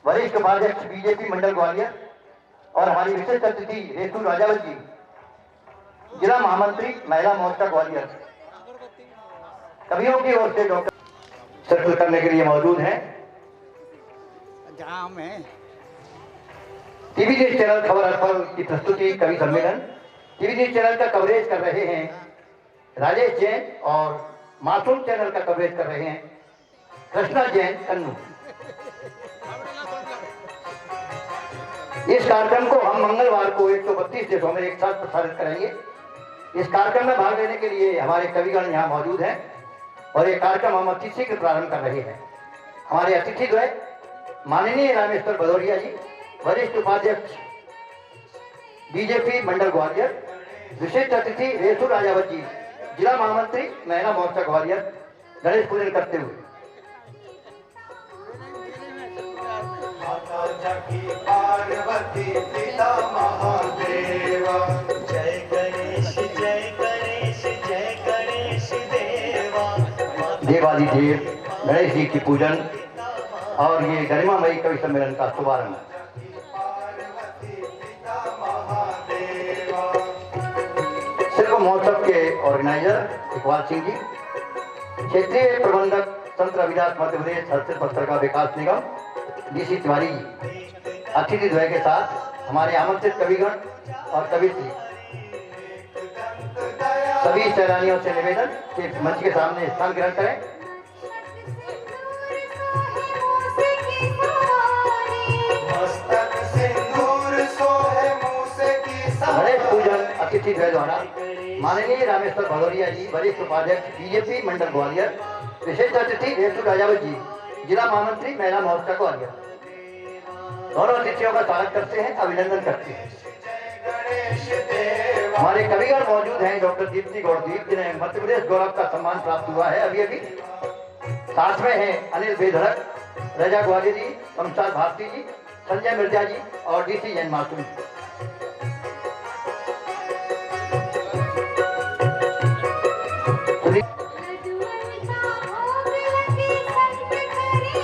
वरिष्ठ उपाध्यक्ष बीजेपी मंडल ग्वालियर और हमारी विशेष अतिथि रेतु राजावत जी, जिला महामंत्री महिला मोर्चा ग्वालियर, कवियों की ओर से डॉक्टर सर्कल करने के लिए मौजूद हैं। टीवी न्यूज चैनल खबर अर्पण की प्रस्तुति कवि सम्मेलन टीवी न्यूज चैनल का कवरेज कर रहे हैं राजेश जैन और मासूम चैनल का कवरेज कर रहे हैं कृष्णा जैन कन्नू। इस कार्यक्रम को हम मंगलवार को 132 देशों में एक साथ प्रसारित करेंगे। इस कार्यक्रम में भाग लेने के लिए हमारे कविगण यहाँ मौजूद हैं और ये कार्यक्रम हम अति शीघ्र प्रारंभ कर रहे हैं। हमारे अतिथि जो है माननीय रामेश्वर भदौरिया जी, वरिष्ठ उपाध्यक्ष बीजेपी मंडल ग्वालियर, विशिष्ट अतिथि रेतु राजावत जी, जिला महामंत्री महिला मोर्चा ग्वालियर, गणेश पूजन करते हुए। पार्वती पिता महादेव, जय गणेश जय गणेश जय गणेश देवा। देवादिदेव गणेश जी की पूजन और ये गरिमामयी कवि सम्मेलन का शुभारंभ। शिल्प महोत्सव के ऑर्गेनाइजर इकबाल सिंह जी, क्षेत्रीय प्रबंधक संत रविदास मध्य प्रदेश हस्तशिल्प पत्रिका विकास निगम डीसी तिवारी जी, अतिथि द्वय के साथ हमारे आमंत्रित कविगण और कवित्री, सभी सैलानियों से निवेदन कि मंच के सामने स्थान ग्रहण करें। गणेश पूजन अतिथि द्वय द्वारा माननीय रामेश्वर भदौरिया जी, वरिष्ठ उपाध्यक्ष बीजेपी मंडल ग्वालियर, विशेष अतिथि रेतु राजावत जी, जिला महामंत्री महिला मोर्चा ग्वालियर, दोनों अतिथियों का स्वागत करते हैं, अभिनंदन करते हैं। हमारे कविगण मौजूद हैं डॉक्टर दीप्ति गौरदीप, जिन्हें मध्य प्रदेश गौरव का सम्मान प्राप्त हुआ है अभी अभी। साथ में हैं अनिल बेधड़क, रजा ग्वालियर जी, शमशाद भारती जी, संजय मिर्जा जी और डीसी जैन मासूम जी।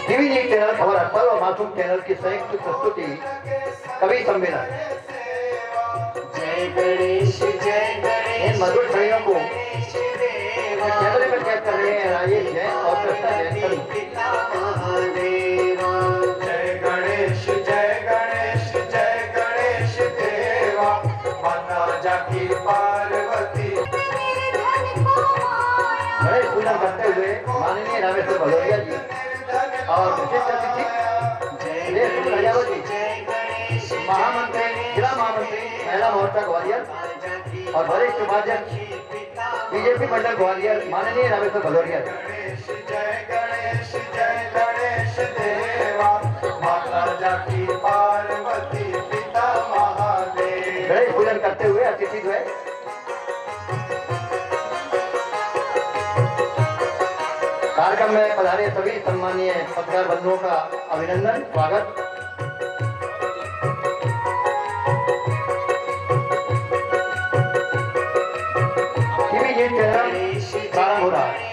टीवी न्यूज चैनल खबर अर्पण और मासूम चैनल की संयुक्त प्रस्तुति कवि सम्मेलन। जय गणेश इन मधुर छवियों को कैमरे में कैद कर रहे हैं राजेश जैन और कृष्णा जैन कन्नू। जय गणेश जय गणेश जय गणेश देवा, माता जाकी पार्वती। गणेश पूजन करते हुए माननीय रामेश्वर भदौरिया जी और विशिष्ट अतिथि रेतु राजावत जी, महामंत्री, जिला महामंत्री महिला मोर्चा ग्वालियर और वरिष्ठ उपाध्यक्ष बीजेपी मंडल ग्वालियर, माननीय रामेश्वर भदौरिया जी। जय गणेश देवा, माता जाकी पार्वती पिता महादेव। गणेश पूजन करते हुए अतिथि द्वय कार्यक्रम में पधारे सभी सम्मानीय पत्रकार बंधुओं का अभिनंदन, स्वागत। टीवी न्यूज चैनल प्रारंभ हो रहा है।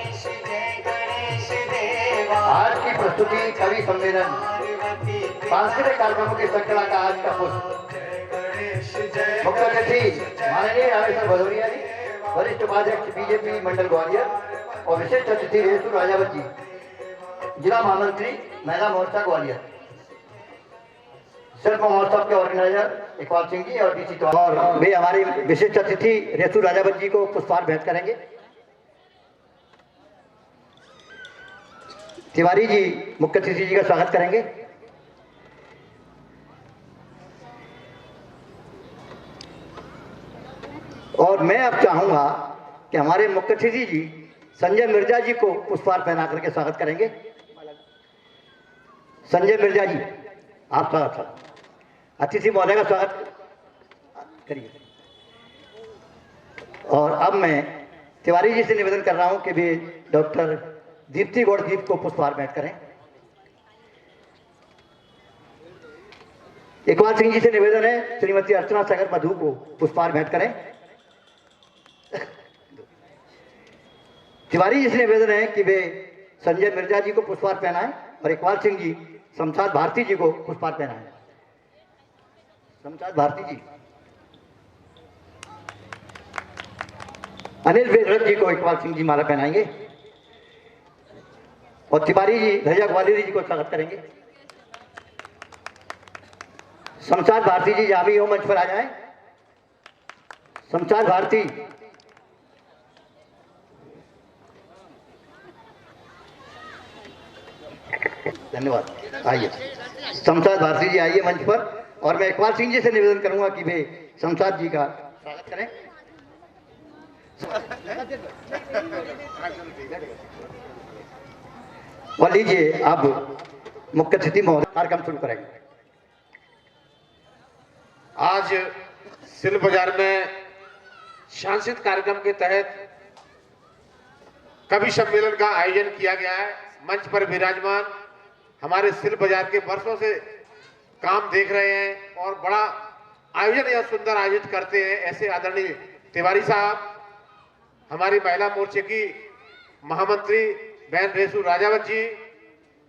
आज की प्रस्तुति कवि सम्मेलन सांस्कृतिक कार्यक्रमों की श्रृंखला का आज का पुष्प। मुख्य अतिथि माननीय रामेश्वर भदौरिया जी, वरिष्ठ उपाध्यक्ष बीजेपी मंडल ग्वालियर और विशिष्ट अतिथि रेतु राजावत जी, जिला महामंत्री महिला मोर्चा ग्वालियर। शिल्प महोत्सव के ऑर्गेनाइजर इकबाल सिंह जी और डीसी तिवारी, और वे हमारे विशिष्ट अतिथि रेतु राजावत जी को पुष्पहार भेंट करेंगे। तिवारी जी मुख्य अतिथि जी का स्वागत करेंगे। और मैं अब चाहूंगा कि हमारे मुख्य अतिथि जी संजय मिर्जा जी को पुष्पहार पहना करके स्वागत करेंगे। संजय मिर्जा जी, आप स्वागत, अतिथि महोदय का स्वागत करिए। और अब मैं तिवारी जी से निवेदन कर रहा हूं कि वे डॉक्टर दीप्ति गौरदीप को पुष्पहार भेंट करें। इकबाल सिंह जी से निवेदन है श्रीमती अर्चना सागर मधु को पुष्पहार भेंट करें। तिवारी जी से निवेदन है कि वे संजय मिर्जा जी को पुष्पहार पहनाएं और इकबाल सिंह जी शमशाद भारती जी को पुष्पार पहनाएं। शमशाद भारती जी, अनिल बेजरत जी को इकबाल सिंह जी माला पहनाएंगे और तिवारी जी रजा ग्वालियरी जी को स्वागत करेंगे। शमशाद भारती जी जहां भी हो मंच पर आ जाएं। शमशाद भारती, धन्यवाद। आइए शमशाद भारती जी आइए मंच पर, और मैं इकबाल सिंह जी से निवेदन करूंगा कि वे शमशाद जी का स्वागत करें। और लीजिए अब मुख्य अतिथि महोदय कार्यक्रम शुरू करेंगे। आज सिल बाजार में सांस्कृतिक कार्यक्रम के तहत कवि सम्मेलन का आयोजन किया गया है। मंच पर विराजमान हमारे सिल बाजार के वर्षों से काम देख रहे हैं और बड़ा आयोजन यह सुंदर आयोजित करते हैं ऐसे आदरणीय तिवारी साहब, हमारी महिला मोर्चे की महामंत्री बहन रेसू राजावत जी,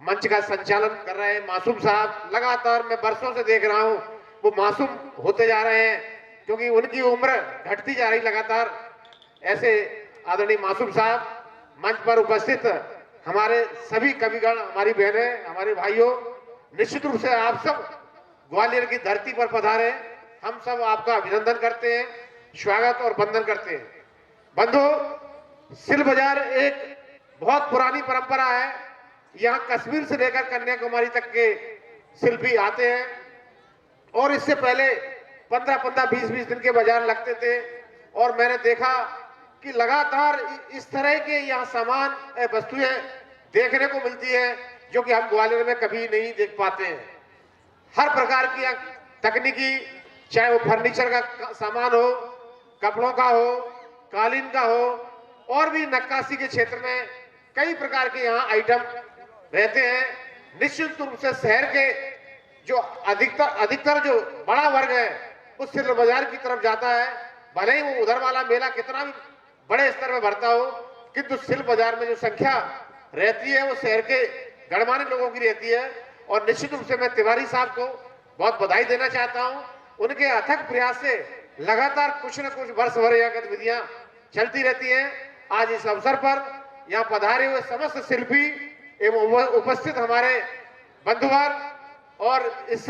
मंच का संचालन कर रहे हैं मासूम साहब। लगातार मैं वर्षों से देख रहा हूं वो मासूम होते जा रहे हैं क्योंकि उनकी उम्र घटती जा रही लगातार। ऐसे आदरणीय मासूम साहब, मंच पर उपस्थित हमारे सभी कविगण, हमारी बहनें, हमारे भाइयों, निश्चित रूप से आप सब ग्वालियर की धरती पर पधारे। हम सब आपका अभिनंदन करते हैं, स्वागत और वंदन करते हैं। बंधु, सिल बाजार एक बहुत पुरानी परंपरा है। यहाँ कश्मीर से लेकर कन्याकुमारी तक के शिल्पी आते हैं और इससे पहले 15-15, 20-20 दिन के बाजार लगते थे और मैंने देखा कि लगातार इस तरह के यहाँ सामान वस्तुएं देखने को मिलती है जो कि हम ग्वालियर में कभी नहीं देख पाते हैं। हर प्रकार की तकनीकी, चाहे वो फर्नीचर का सामान हो, कपड़ों का हो, कालीन का हो, और भी नक्काशी के क्षेत्र में कई प्रकार के यहाँ आइटम रहते हैं। निश्चित रूप से शहर के जो अधिकतर जो बड़ा वर्ग है उस सिल बाजार की तरफ जाता है। भले ही वो उधर वाला मेला कितना भी बड़े स्तर में भरता हो, किंतु सिल बाजार में जो संख्या रहती है वो शहर के गणमान्य लोगों की रहती है। और निश्चित रूप से मैं तिवारी साहब को बहुत बधाई देना चाहता हूं। उनके अथक प्रयास से लगातार कुछ न कुछ वर्ष भर यह गतिविधियां चलती रहती हैं। आज इस अवसर पर यहाँ पधारे हुए समस्त शिल्पी एवं उपस्थित हमारे बंधुवर और इस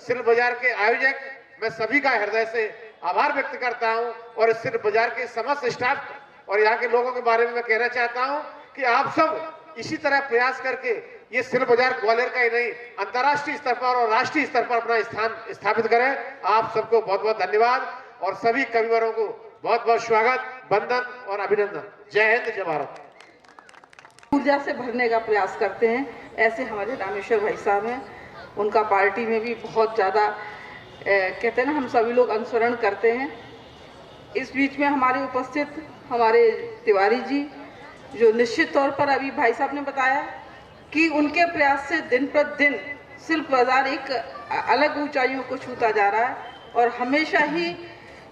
सिल बाजार के आयोजक, मैं सभी का हृदय से आभार व्यक्त करता हूं। और इस सिल बाजार के समस्त स्टाफ और यहाँ के लोगों के बारे में मैं कहना चाहता हूं कि आप सब इसी तरह प्रयास करके ये सिल बाजार ग्वालियर का ही नहीं, अंतर्राष्ट्रीय स्तर पर और राष्ट्रीय स्तर पर अपना स्थान स्थापित करें। आप सबको बहुत बहुत धन्यवाद और सभी कविवरों को बहुत बहुत स्वागत, वंदन और अभिनंदन। जय हिंद, जय भारत। ऊर्जा से भरने का प्रयास करते हैं, ऐसे हमारे रामेश्वर भाई साहब हैं। उनका पार्टी में भी बहुत ज़्यादा कहते हैं ना, हम सभी लोग अनुसरण करते हैं। इस बीच में हमारे उपस्थित हमारे तिवारी जी, जो निश्चित तौर पर अभी भाई साहब ने बताया कि उनके प्रयास से दिन प्रतिदिन सिल्क बाजार एक अलग ऊंचाइयों को छूता जा रहा है और हमेशा ही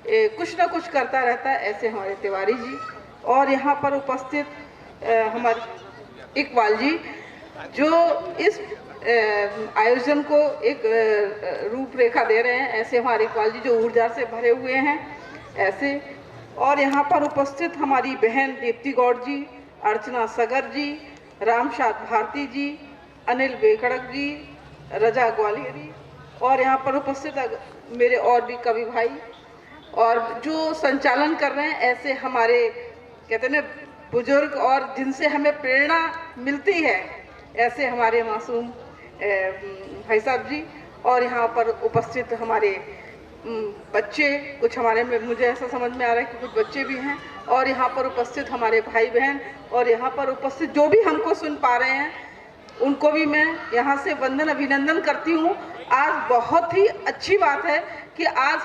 कुछ ना कुछ करता रहता है, ऐसे हमारे तिवारी जी। और यहाँ पर उपस्थित हमारे इकबाल जी, जो इस आयोजन को एक रूपरेखा दे रहे हैं, ऐसे हमारे इकबाल जी जो ऊर्जा से भरे हुए हैं ऐसे। और यहाँ पर उपस्थित हमारी बहन दीप्ति गौड़ जी, अर्चना सगर जी, रामशाद भारती जी, अनिल बेकड़क जी, रजा ग्वालियरी, और यहाँ पर उपस्थित मेरे और भी कवि भाई, और जो संचालन कर रहे हैं ऐसे हमारे कहते हैं ना बुजुर्ग और जिनसे हमें प्रेरणा मिलती है, ऐसे हमारे मासूम भाई साहब जी। और यहाँ पर उपस्थित हमारे बच्चे, कुछ हमारे में मुझे ऐसा समझ में आ रहा है कि कुछ बच्चे भी हैं, और यहाँ पर उपस्थित हमारे भाई बहन, और यहाँ पर उपस्थित जो भी हमको सुन पा रहे हैं उनको भी मैं यहाँ से वंदन अभिनंदन करती हूँ। आज बहुत ही अच्छी बात है कि आज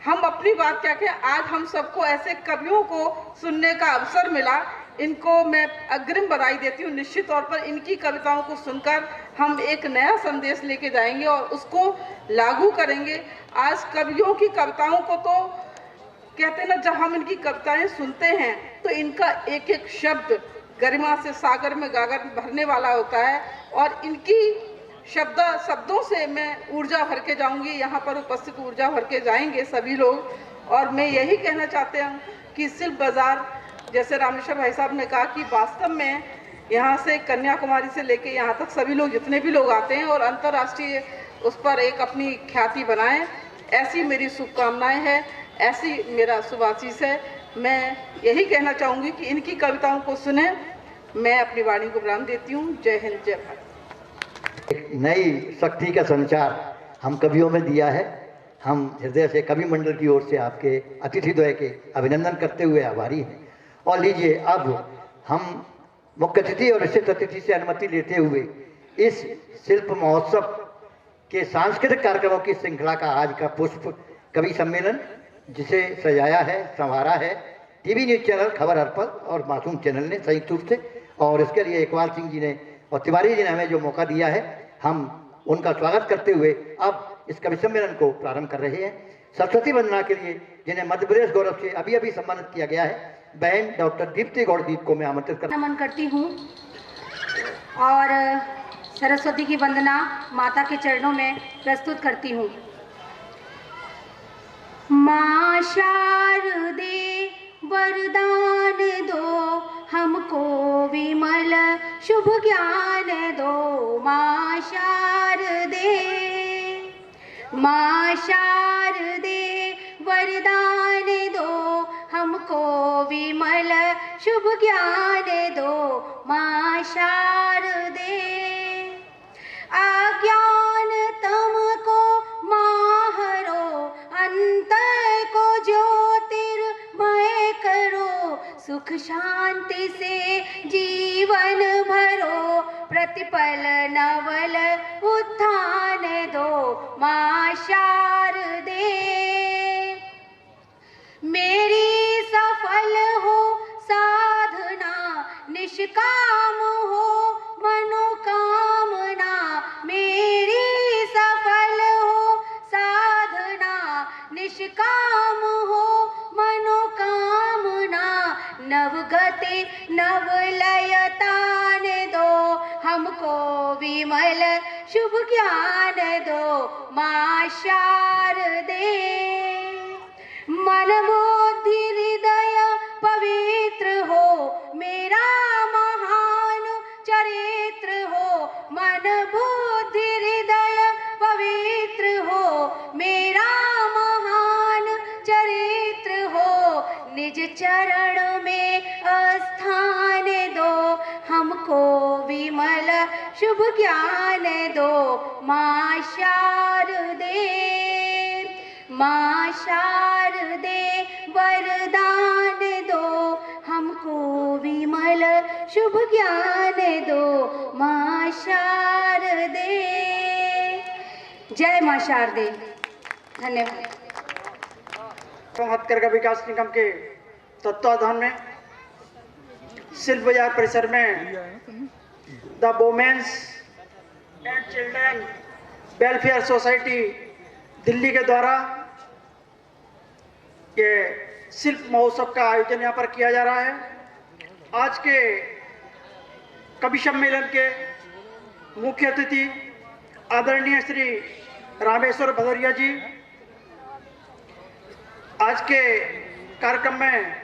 हम अपनी बात क्या कहें, आज हम सबको ऐसे कवियों को सुनने का अवसर मिला। इनको मैं अग्रिम बधाई देती हूँ। निश्चित तौर पर इनकी कविताओं को सुनकर हम एक नया संदेश लेके जाएंगे और उसको लागू करेंगे। आज कवियों की कविताओं को तो कहते हैं ना, जब हम इनकी कविताएं सुनते हैं तो इनका एक एक शब्द गरिमा से सागर में गागर भरने वाला होता है, और इनकी शब्दों से मैं ऊर्जा भर के जाऊंगी। यहाँ पर उपस्थित ऊर्जा भर के जाएंगे सभी लोग। और मैं यही कहना चाहते हूँ कि शिल्प बाजार, जैसे रामेश्वर भाई साहब ने कहा, कि वास्तव में यहाँ से कन्याकुमारी से लेके यहाँ तक सभी लोग, जितने भी लोग आते हैं, और अंतर्राष्ट्रीय उस पर एक अपनी ख्याति बनाएं, ऐसी मेरी शुभकामनाएं हैं, ऐसी मेरा शुभाशीष है। मैं यही कहना चाहूँगी कि इनकी कविताओं को सुने। मैं अपनी वाणी को विराम देती हूँ। जय हिंद, जय भारत। एक नई शक्ति का संचार हम कवियों में दिया है। हम हृदय से कवि मंडल की ओर से आपके अतिथिद्वय के अभिनंदन करते हुए आभारी हैं। और लीजिए, अब हम मुख्य अतिथि और विशिष्ट अतिथि से अनुमति लेते हुए इस शिल्प महोत्सव के सांस्कृतिक कार्यक्रमों की श्रृंखला का आज का पुष्प कवि सम्मेलन, जिसे सजाया है, संवारा है टीवी न्यूज चैनल खबर अर्पण और मासूम चैनल ने संयुक्त रूप से, और इसके लिए इकबाल सिंह जी ने और तिवारी जी ने हमें जो मौका दिया है, हम उनका स्वागत करते हुए अब इस कवि सम्मेलन को प्रारंभ कर रहे हैं। सरस्वती वंदना के लिए जिन्हें मध्य प्रदेश गौरव से अभी अभी सम्मानित किया गया है, बहन डॉक्टर दीप्ति गौड़दीप को मैं आमंत्रित नमन करती हूँ और सरस्वती की वंदना माता के चरणों में प्रस्तुत करती हूँ। माँ शारदे वरदान दो, हमको विमल शुभ ज्ञान दो। माँ शारदे, माँ शारदे वरदान दो, हमको विमल शुभ ज्ञान दो। माँ शारदे, अज्ञान तम को माहरो, अंतर को ज्योतिर्मय करो। सुख शांति से जीवन भरो, प्रतिपल नवल उत्थान दो। माँ शारदे, मेरी सफल हो साधना, निष्काम हो मनोकामना। मेरी सफल हो साधना, निष्काम हो मनोकामना। नवगति नवलयतान दो, हमको विमल शुभ ज्ञान दो। माँ शारदे, मन बुद्धि हृदय पवित्र हो, मेरा महान चरित्र हो। मन बुद्धि हृदय पवित्र हो, मेरा महान चरित्र हो। निज चरण में स्थान दो, हमको विमल शुभ ज्ञान दो। माँ शारदे, माँ शारदे वरदान दो, हमको विमल शुभ ज्ञान दो। माँ शारदे, जय माँ शारदे। धन्यवाद। हथकरघा विकास निगम के तत्वाधान में शिल्प बाजार परिसर में the women's and children welfare society Delhi के द्वारा ये शिल्प महोत्सव का आयोजन यहाँ पर किया जा रहा है। आज के कवि सम्मेलन के मुख्य अतिथि आदरणीय श्री रामेश्वर भदौरिया जी, आज के कार्यक्रम में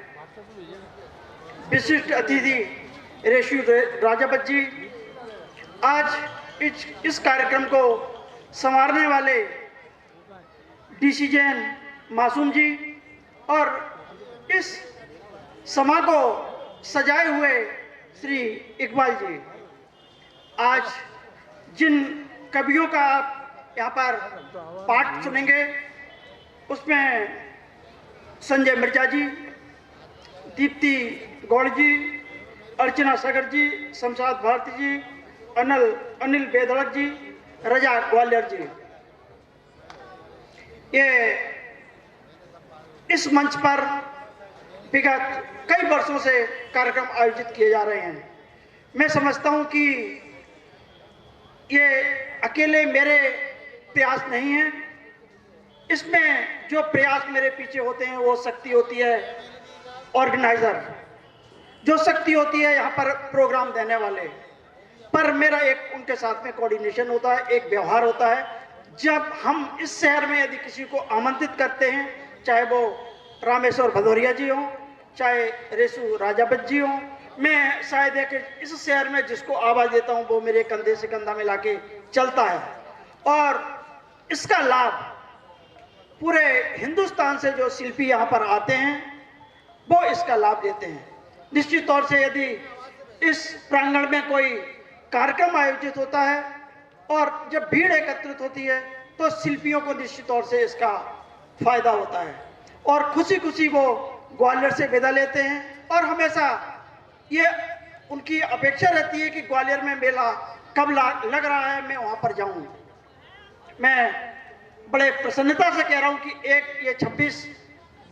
विशिष्ट अतिथि रेशु राजावत जी, आज इस कार्यक्रम को संवारने वाले डीसी जैन मासूम जी, और इस सभा को सजाए हुए श्री इकबाल जी। आज जिन कवियों का आप यहाँ पर पाठ सुनेंगे, उसमें संजय मिर्जा जी, दीप्ति गौड़ जी, अर्चना सागर जी, शमशाद भारती जी, अनिल बेदड़क जी, रजा ग्वालियर जी। ये इस मंच पर विगत कई वर्षों से कार्यक्रम आयोजित किए जा रहे हैं। मैं समझता हूं कि ये अकेले मेरे प्रयास नहीं है, इसमें जो प्रयास मेरे पीछे होते हैं वो शक्ति होती है ऑर्गेनाइजर, जो शक्ति होती है यहाँ पर प्रोग्राम देने वाले। पर मेरा एक उनके साथ में कोऑर्डिनेशन होता है, एक व्यवहार होता है। जब हम इस शहर में यदि किसी को आमंत्रित करते हैं, चाहे वो रामेश्वर भदौरिया जी हों, चाहे रेसू राजावत जी हों, मैं शायद है कि इस शहर में जिसको आवाज़ देता हूं वो मेरे कंधे से कंधा मिला के चलता है। और इसका लाभ पूरे हिंदुस्तान से जो शिल्पी यहाँ पर आते हैं वो इसका लाभ लेते हैं। निश्चित तौर से यदि इस प्रांगण में कोई कार्यक्रम आयोजित होता है और जब भीड़ एकत्रित होती है तो शिल्पियों को निश्चित तौर से इसका फायदा होता है और खुशी खुशी वो ग्वालियर से विदा लेते हैं। और हमेशा ये उनकी अपेक्षा रहती है कि ग्वालियर में मेला कब लग रहा है, मैं वहाँ पर जाऊँ। मैं बड़े प्रसन्नता से कह रहा हूँ कि ये 26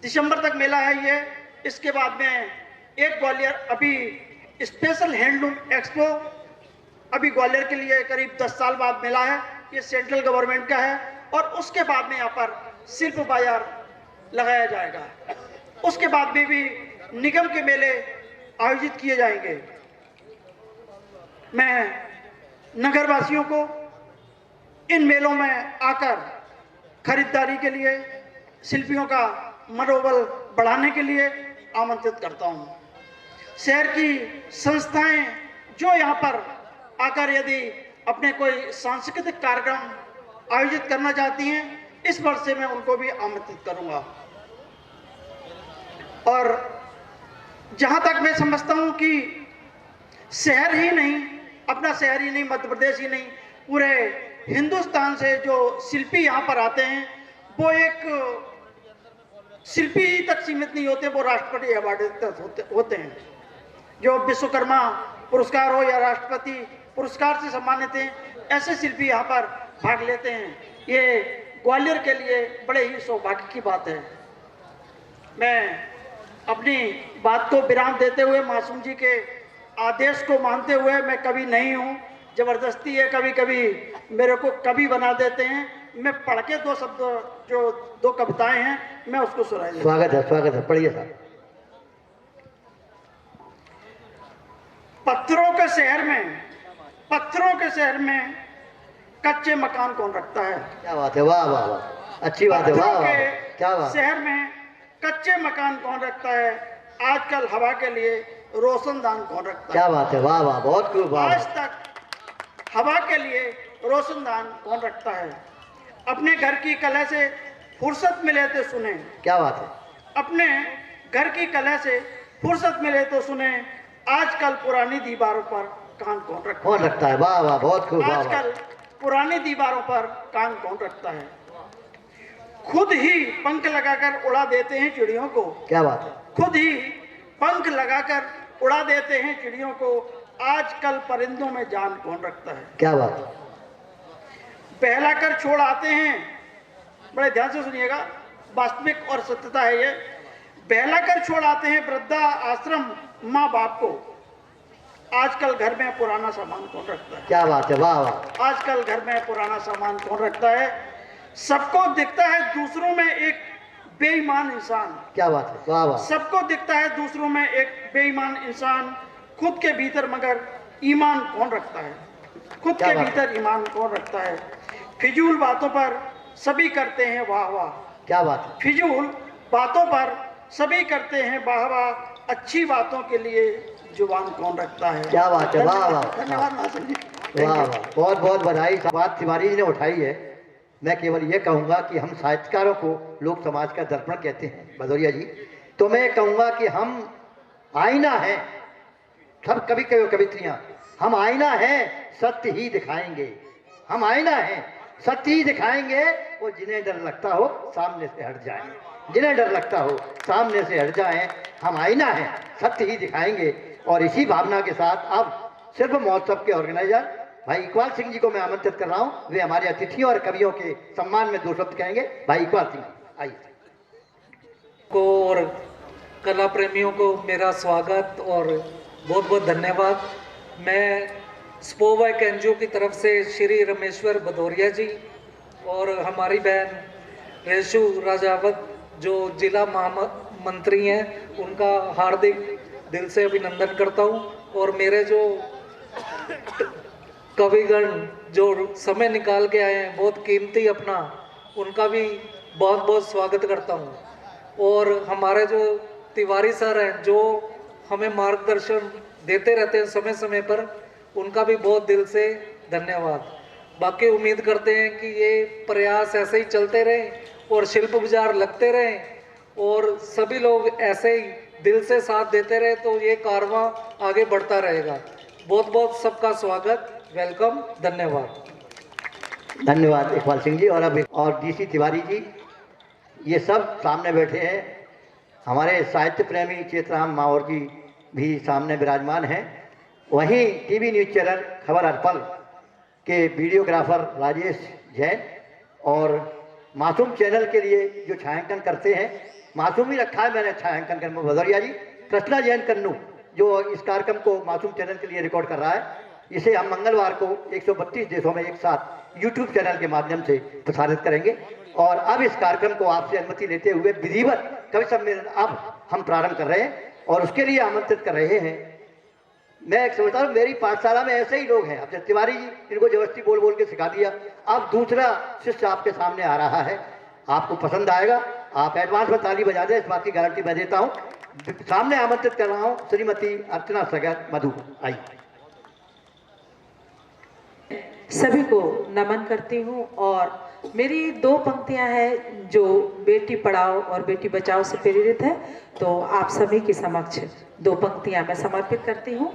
दिसंबर तक मेला है ये। इसके बाद में एक ग्वालियर अभी स्पेशल हैंडलूम एक्सपो अभी ग्वालियर के लिए करीब 10 साल बाद मिला है, ये सेंट्रल गवर्नमेंट का है। और उसके बाद में यहाँ पर शिल्प बाजार लगाया जाएगा। उसके बाद में भी निगम के मेले आयोजित किए जाएंगे। मैं नगरवासियों को इन मेलों में आकर खरीदारी के लिए, शिल्पियों का मनोबल बढ़ाने के लिए आमंत्रित करता हूं। शहर की संस्थाएं जो यहाँ पर आकर यदि अपने कोई सांस्कृतिक कार्यक्रम आयोजित करना चाहती हैं, इस वर्ष से मैं उनको भी आमंत्रित करूंगा। और जहाँ तक मैं समझता हूँ कि शहर ही नहीं, अपना शहर ही नहीं, मध्य प्रदेश ही नहीं, पूरे हिंदुस्तान से जो शिल्पी यहाँ पर आते हैं वो एक शिल्पी ही तक सीमित नहीं होते, वो राष्ट्रपति अवार्ड होते हैं। जो विश्वकर्मा पुरस्कार हो या राष्ट्रपति पुरस्कार से सम्मानित हैं, ऐसे शिल्पी यहाँ पर भाग लेते हैं। ये ग्वालियर के लिए बड़े ही सौभाग्य की बात है। मैं अपनी बात को विराम देते हुए मासूम जी के आदेश को मानते हुए, मैं कवि नहीं हूँ, जबरदस्ती है, कभी कभी मेरे को कवि बना देते हैं। मैं पढ़ के 2 शब्द, जो 2 कविताएं हैं, मैं उसको सुनाई देता हूं। स्वागत है, पढ़िए साहब। पत्थरों के शहर में कच्चे मकान कौन रखता है? क्या बात है, वाह वाह वाह, अच्छी बात है, वाह वाह, क्या बात। शहर में कच्चे मकान कौन रखता है? आजकल हवा के लिए रोशनदान कौन रखता है? क्या बात है, वाह वाह, बहुत खूब, वाह। आज तक हवा के लिए रोशनदान कौन रखता है? अपने घर की कला से फुर्सत मिले तो सुने। क्या बात है। अपने घर की कला से फुर्सत मिले तो सुने, आजकल पुरानी दीवारों पर कान कौन रखता है? वाह वाह, बहुत खूब, वाह। आजकल पुरानी दीवारों पर कान कौन रखता है? खुद ही पंख लगाकर उड़ा देते हैं चिड़ियों को। क्या बात है। खुद ही पंख लगाकर उड़ा देते हैं चिड़ियों को, आजकल परिंदों में जान कौन रखता है? क्या बात है। बहलाकर छोड़ आते हैं, बड़े ध्यान से सुनिएगा, वास्तविक और सत्यता है ये। बहलाकर छोड़ आते हैं वृद्धा आश्रम माँ बाप को, आजकल घर में पुराना सामान कौन रखता है? क्या बात है, वाह वाह। आजकल घर में पुराना सामान कौन रखता है? सबको दिखता है दूसरों में एक बेईमान इंसान। क्या बात है, वाह वाह। सबको दिखता है दूसरों में एक बेईमान इंसान, खुद के भीतर मगर ईमान कौन रखता है? खुद के भीतर ईमान कौन रखता है? फिजूल बातों पर सभी करते हैं वाह वाह। क्या बात है। फिजूल बातों पर सभी करते हैं वाह वाह, अच्छी बातों के लिए जुबान कौन रखता है? क्या बात है, वाह वाह। धन्यवाद नासिर जी, वाह वाह, बहुत बहुत बधाई। बात तिवारी जी ने उठाई है। मैं केवल ये कहूँगा कि हम साहित्यकारों को लोक समाज का दर्पण कहते हैं भदौरिया जी, तो मैं कहूँगा कि हम आईना हैं, सब कवि कवित्रियाँ, हम आईना हैं, सत्य ही दिखाएंगे। हम आईना हैं, सत्य ही दिखाएंगे, और जिन्हें डर लगता हो सामने से हट जाएं, जिन्हें डर लगता हो सामने से हट जाएं। हम आईना हैं, सत्य ही दिखाएंगे। और इसी भावना के साथ अब शिल्प महोत्सव के ऑर्गेनाइजर भाई इकबाल सिंह जी को मैं आमंत्रित कर रहा हूँ, वे हमारे अतिथियों और कवियों के सम्मान में 2 शब्द कहेंगे। भाई इकबाल सिंह जी आइए। को और कला प्रेमियों को मेरा स्वागत और बहुत बहुत धन्यवाद। मैं स्पोवैक एनजीओ की तरफ से श्री रमेश्वर भदौरिया जी और हमारी बहन रेशू राजावत जो जिला महामंत्री हैं, उनका हार्दिक दिल से अभिनंदन करता हूं। और मेरे जो कविगण जो समय निकाल के आए हैं, बहुत कीमती अपना, उनका भी बहुत बहुत स्वागत करता हूँ। और हमारे जो तिवारी सर हैं जो हमें मार्गदर्शन देते रहते हैं समय समय पर, उनका भी बहुत दिल से धन्यवाद। बाकी उम्मीद करते हैं कि ये प्रयास ऐसे ही चलते रहें और शिल्प बाजार लगते रहें और सभी लोग ऐसे ही दिल से साथ देते रहे तो ये कारवां आगे बढ़ता रहेगा। बहुत बहुत सबका स्वागत, वेलकम, धन्यवाद। धन्यवाद इकबाल सिंह जी। और डीसी तिवारी जी, ये सब सामने बैठे हैं। हमारे साहित्य प्रेमी चेतराम मावर जी भी सामने विराजमान हैं। वहीं टीवी न्यूज़ चैनल खबर हर पल के वीडियोग्राफर राजेश जैन और मासूम चैनल के लिए जो छायांकन करते हैं, मासूम ही रखा है मैंने छायांकन करने में, भदौरिया जी, कृष्णा जैन कन्नू, जो इस कार्यक्रम को मासूम चैनल के लिए रिकॉर्ड कर रहा है। इसे हम मंगलवार को 132 देशों में एक साथ यूट्यूब चैनल के माध्यम से प्रसारित करेंगे। और अब इस कार्यक्रम को आपसे अनुमति लेते हुए विधिवत कवि सम्मेलन अब हम प्रारंभ कर रहे हैं और उसके लिए आमंत्रित कर रहे हैं। मैं एक समझता हूँ मेरी पाठशाला में ऐसे ही लोग हैं। अब तिवारी जी इनको जबरदस्ती बोल बोल के सिखा दिया, अब दूसरा शिष्य आपके सामने आ रहा है, आपको पसंद आएगा। आप एडवांस में ताली बजा दें, इस बात की गारंटी मैं देता हूँ। सामने आमंत्रित कर रहा हूँ श्रीमती अर्चना सगर मधु। आई सभी को नमन करती हूँ और मेरी दो पंक्तियाँ हैं जो बेटी पढ़ाओ और बेटी बचाओ से प्रेरित है, तो आप सभी के समक्ष दो पंक्तियाँ मैं समर्पित करती हूँ।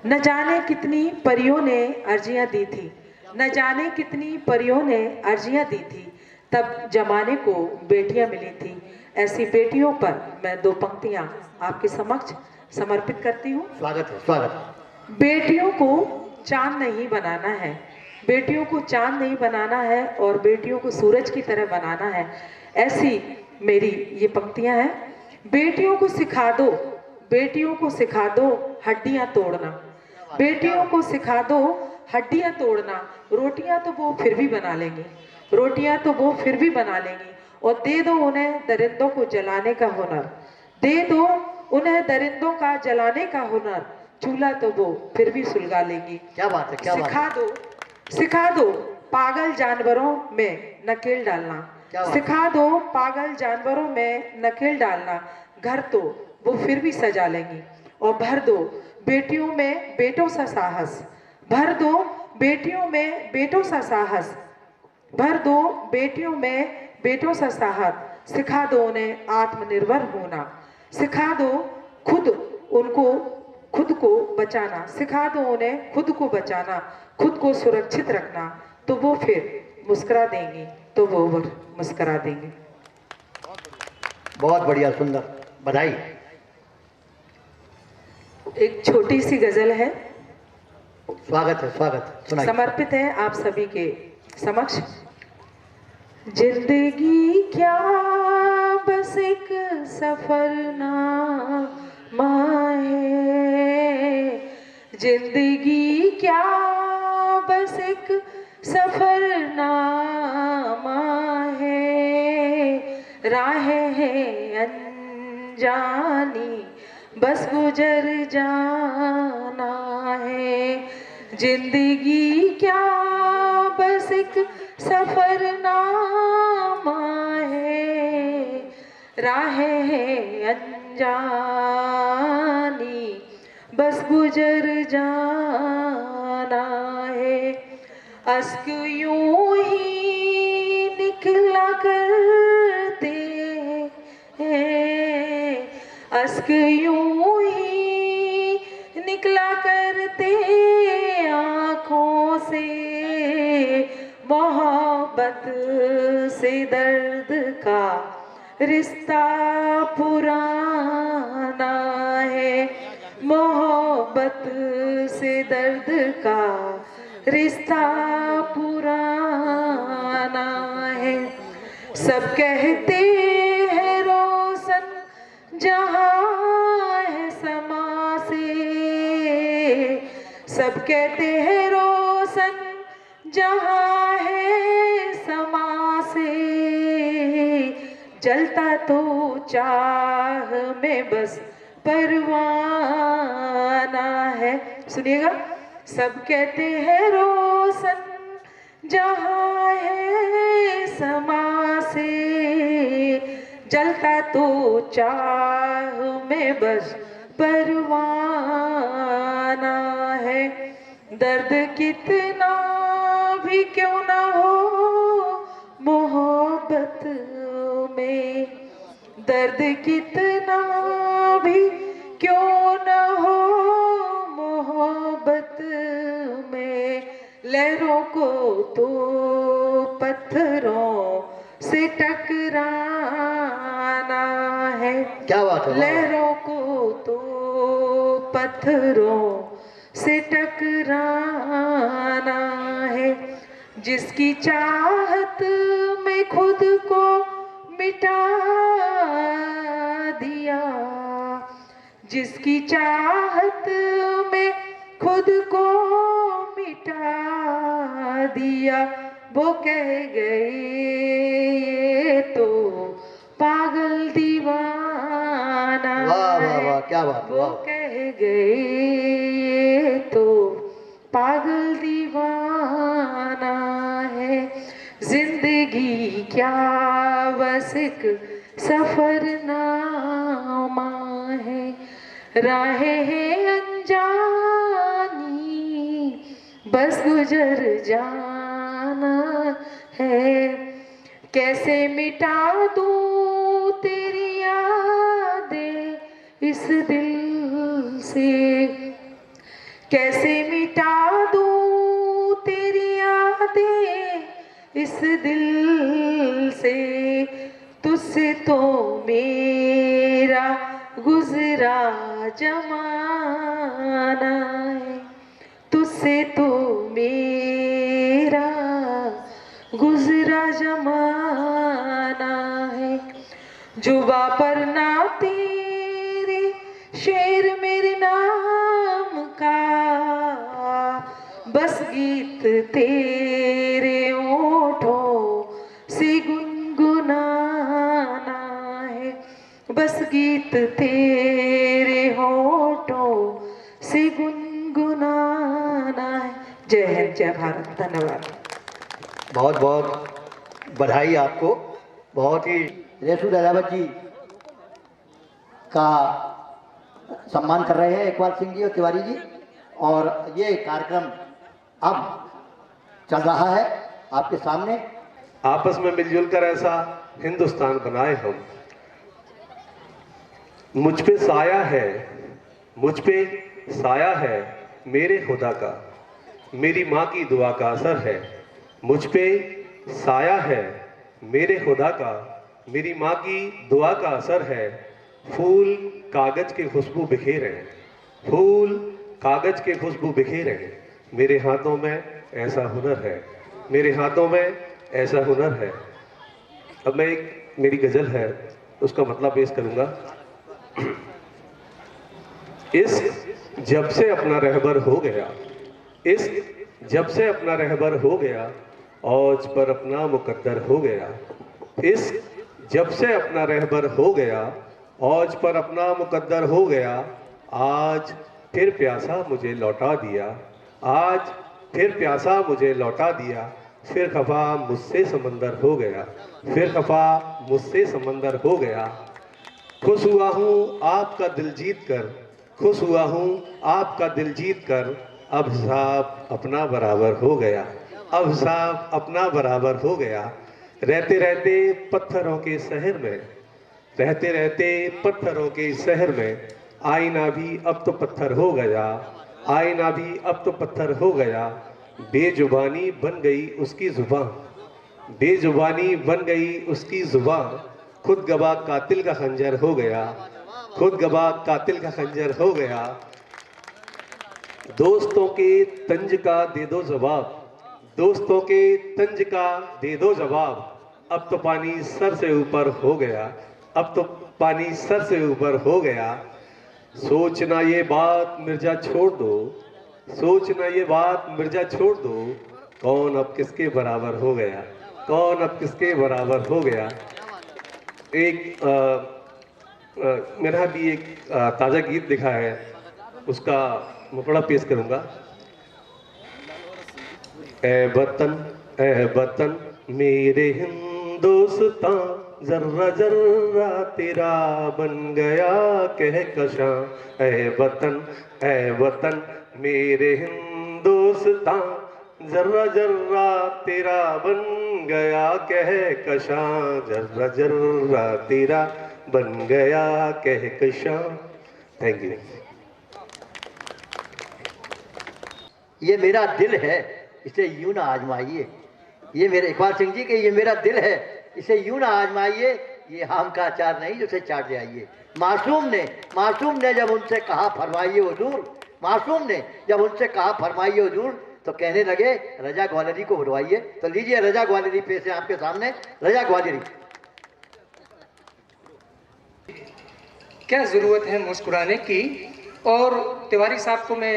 न जाने कितनी परियों ने अर्जियाँ दी थी, न जाने कितनी परियों ने अर्जियाँ दी थी, तब जमाने को बेटियाँ मिली थी। ऐसी बेटियों पर मैं दो पंक्तियाँ आपके समक्ष समर्पित करती हूँ। स्वागत है, स्वागत। बेटियों को चांद नहीं बनाना है, बेटियों को चांद नहीं बनाना है और बेटियों को सूरज की तरह बनाना है। ऐसी मेरी ये पंक्तियां हैं। बेटियों को सिखा दो, बेटियों को सिखा दो हड्डियां तोड़ना, बेटियों को सिखा दो हड्डियां तोड़ना। रोटियां तो वो फिर भी बना लेंगी, रोटियां तो वो फिर भी बना लेंगी। और दे दो उन्हें दरिंदों को जलाने का हुनर, दे दो उन्हें दरिंदों का जलाने का हुनर। चूल्हा तो वो फिर भी सुलगा लेंगी। क्या बात है, क्या बात है। सिखा दो पागल जानवरों में नकेल डालना, सिखा दो पागल जानवरों में नकेल डालना। घर तो वो फिर भी सजा लेंगी। और भर दो बेटियों में बेटों सा साहस, भर दो बेटियों में बेटों सा साहस, भर दो बेटियों में बेटों सा साहस। सिखा दो उन्हें आत्मनिर्भर होना, सिखा दो खुद को बचाना, सिखा दो उन्हें खुद को बचाना, खुद को सुरक्षित रखना। तो वो फिर मुस्कुरा देंगी, तो वो मुस्कुरा देंगे। बहुत बढ़िया, सुंदर, बधाई। एक छोटी सी गजल है, स्वागत है, स्वागत, सुनाइए। समर्पित है आप सभी के समक्ष। जिंदगी क्या बस एक सफरनामा है, जिंदगी क्या बस एक सफरनामा है। राहें हैं अनजानी बस गुजर जाना है। जिंदगी क्या बस एक सफरनामा है, राहें हैं अनजानी बस गुजर जाना है। अश्क यूं ही निकला करते हैं, अश्क यूं ही निकला करते आँखों से। मोहब्बत से दर्द का रिश्ता पुराना है, मोहब्बत से दर्द का रिश्ता पुराना है। सब कहते हैं रोशन जहाँ है समा से, सब कहते हैं रोशन जहाँ है समा से। जलता तो चाह में बस परवाना है। सुनिएगा, सब कहते हैं रोशन जहाँ है समा से, जलता तो चाह में बस परवाना है। दर्द कितना भी क्यों ना हो मोहब्बत में, दर्द कितना भी क्यों न हो मोहब्बत में, लहरों को तो पत्थरों से टकराना है। क्या बात है, लहरों को तो पत्थरों से टकराना है। जिसकी चाहत में खुद को मिटा दिया, जिसकी चाहत में खुद को मिटा दिया, वो कह गए ये तो पागल दीवाना वाह वाह है। वाह, क्या बात, वो वाह। कह गए ये तो पागल दीवाना है। जिंदगी क्या बस एक सफरनामा है, राहें हैं अनजानी बस गुजर जाना है। कैसे मिटा दूं तेरी यादें इस दिल से, कैसे मिटा दूं तेरी यादें इस दिल से। तुझसे तो मेरा गुजरा जमाना है, तुझसे तो मेरा गुजरा जमाना है। जुबा पर ना तेरे शेर मेरे नाम का, बस गीत तेरे ओठों से गुनगुनाना है, बस गीत तेरे होठों से गुनगुनाना है। जय हिंद, जय भारत, धन्यवाद। बहुत बहुत बधाई आपको। बहुत ही रेशु दयावत जी का सम्मान कर रहे हैं इकबाल सिंह जी और तिवारी जी, और ये कार्यक्रम अब चल रहा है आपके सामने। आपस में मिलजुल कर ऐसा हिंदुस्तान बनाए हम। मुझ पे साया है, मुझ पे साया है मेरे खुदा का, मेरी माँ की दुआ का असर है। मुझ पे साया है मेरे खुदा का, मेरी माँ की दुआ का असर है। फूल कागज के खुशबू बिखेरे हैं, फूल कागज के खुशबू बिखेरे हैं। मेरे हाथों में ऐसा हुनर है, मेरे हाथों में ऐसा हुनर है। अब मैं एक मेरी गजल है उसका मतलब पेश करूंगा। इस जब से अपना रहबर हो गया, इस जब से अपना रहबर हो गया, औज पर अपना मुकद्दर हो गया। इस जब से अपना रहबर हो गया, औज पर अपना मुकद्दर हो गया। आज फिर प्यासा मुझे लौटा दिया, आज फिर प्यासा मुझे लौटा दिया। फिर खफा मुझसे समंदर हो गया, फिर खफा मुझसे समंदर हो गया। खुश हुआ हूँ आपका दिल जीत कर, खुश हुआ हूँ आपका दिल जीत कर। अब साहब अपना बराबर हो गया, अब साहब अपना बराबर हो गया। रहते रहते पत्थरों के शहर में, रहते रहते पत्थरों के शहर में। आईना भी अब तो पत्थर हो गया, आईना भी अब तो पत्थर हो गया। बेजुबानी बन गई उसकी जुबान, बेजुबानी बन गई उसकी जुबान। खुद गवाह कातिल का खंजर हो गया, खुद गवाह कातिल का खंजर हो गया। दोस्तों के तंज का दे दो जवाब, दोस्तों के तंज का दे दो जवाब। अब तो पानी सर से ऊपर हो गया, अब तो पानी सर से ऊपर हो गया। सोचना ये बात मिर्जा छोड़ दो, सोचना ये बात मिर्जा छोड़ दो। कौन अब किसके बराबर हो गया, कौन अब किसके बराबर हो गया। एक मेरा भी एक ताज़ा गीत लिखा है, उसका मुखड़ा पेश करूंगा। ए वतन मेरे हिंदुस्तां, जर्रा जर्रा तेरा बन गया कहकशां। ए वतन मेरे हिंदुस्तां, जर्रा जर्रा तेरा बन गया कहकशां। जर्रा जर्रा तेरा बन गया कहकशां। Thank you. ये मेरा दिल है, इसे यूं ना आजमाइए। ये मेरे इकबाल सिंह जी के ये मेरा दिल है, इसे यूं ना आजमाइए। ये आम का अचार नहीं जिसे चाट जाइए। मासूम ने जब उनसे कहा फरमाइए हुजूर, मासूम ने जब उनसे कहा फरमाइए हुजूर, तो कहने लगे रजा ग्वालियरी को बुलवाइए। तो लीजिए रजा ग्वालियरी पेश है आपके सामने। रजा ग्वालियरी। क्या ज़रूरत है मुस्कुराने की। और तिवारी साहब को मैं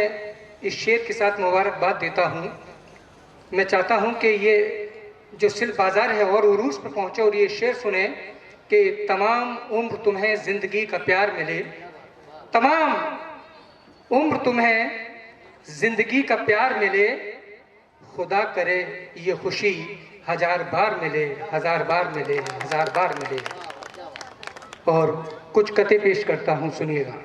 इस शेर के साथ मुबारकबाद देता हूँ। मैं चाहता हूँ कि ये जो सिल्क बाज़ार है और उरूज पर पहुँचे और ये शेर सुने कि तमाम उम्र तुम्हें ज़िंदगी का प्यार मिले, तमाम उम्र तुम्हें ज़िंदगी का प्यार मिले, खुदा करे ये खुशी हजार बार मिले, हजार बार मिले, हजार बार मिले। और कुछ कते पेश करता हूँ, सुनिएगा।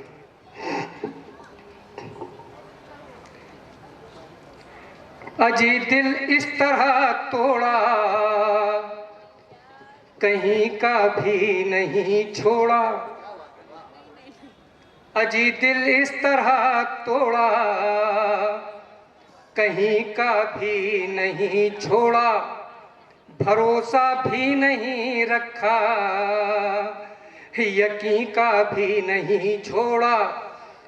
अजी दिल इस तरह तोड़ा, कहीं का भी नहीं छोड़ा। अजी दिल इस तरह तोड़ा, कहीं का भी नहीं छोड़ा। भरोसा भी नहीं रखा, यकीन का भी नहीं छोड़ा।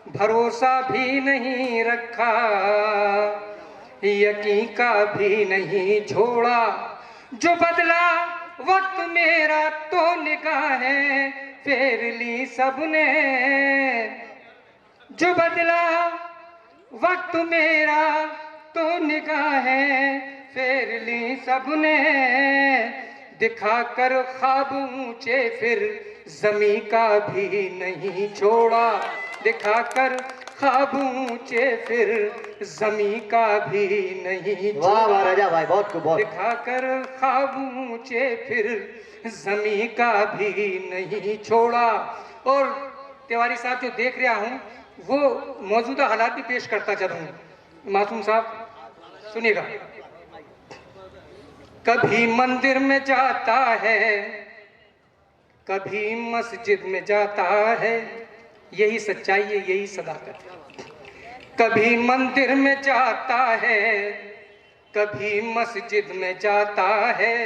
भरोसा भी नहीं रखा, यकीन का भी नहीं छोड़ा। जो बदला वक्त मेरा तो निगाहें फेर ली सबने। जो बदला वक्त मेरा तो निगाहें फेर ली सबने। दिखाकर ख्वाब ऊंचे फिर ज़मी का भी नहीं छोड़ा। दिखाकर ख्वाब ऊंचे फिर ज़मी का भी नहीं छोड़ा। वाह वाह राजा भाई, बहुत खूब। दिखाकर ख्वाब ऊंचे फिर ज़मी का भी नहीं छोड़ा। और तिवारी साहब जो देख रहा हूँ वो मौजूदा हालात भी पेश करता चलूँ। मासूम साहब सुनिएगा। कभी मंदिर में जाता है, कभी मस्जिद में जाता है, यही सच्चाई है, यही सदाकत है। कभी मंदिर में जाता है, कभी मस्जिद में जाता है।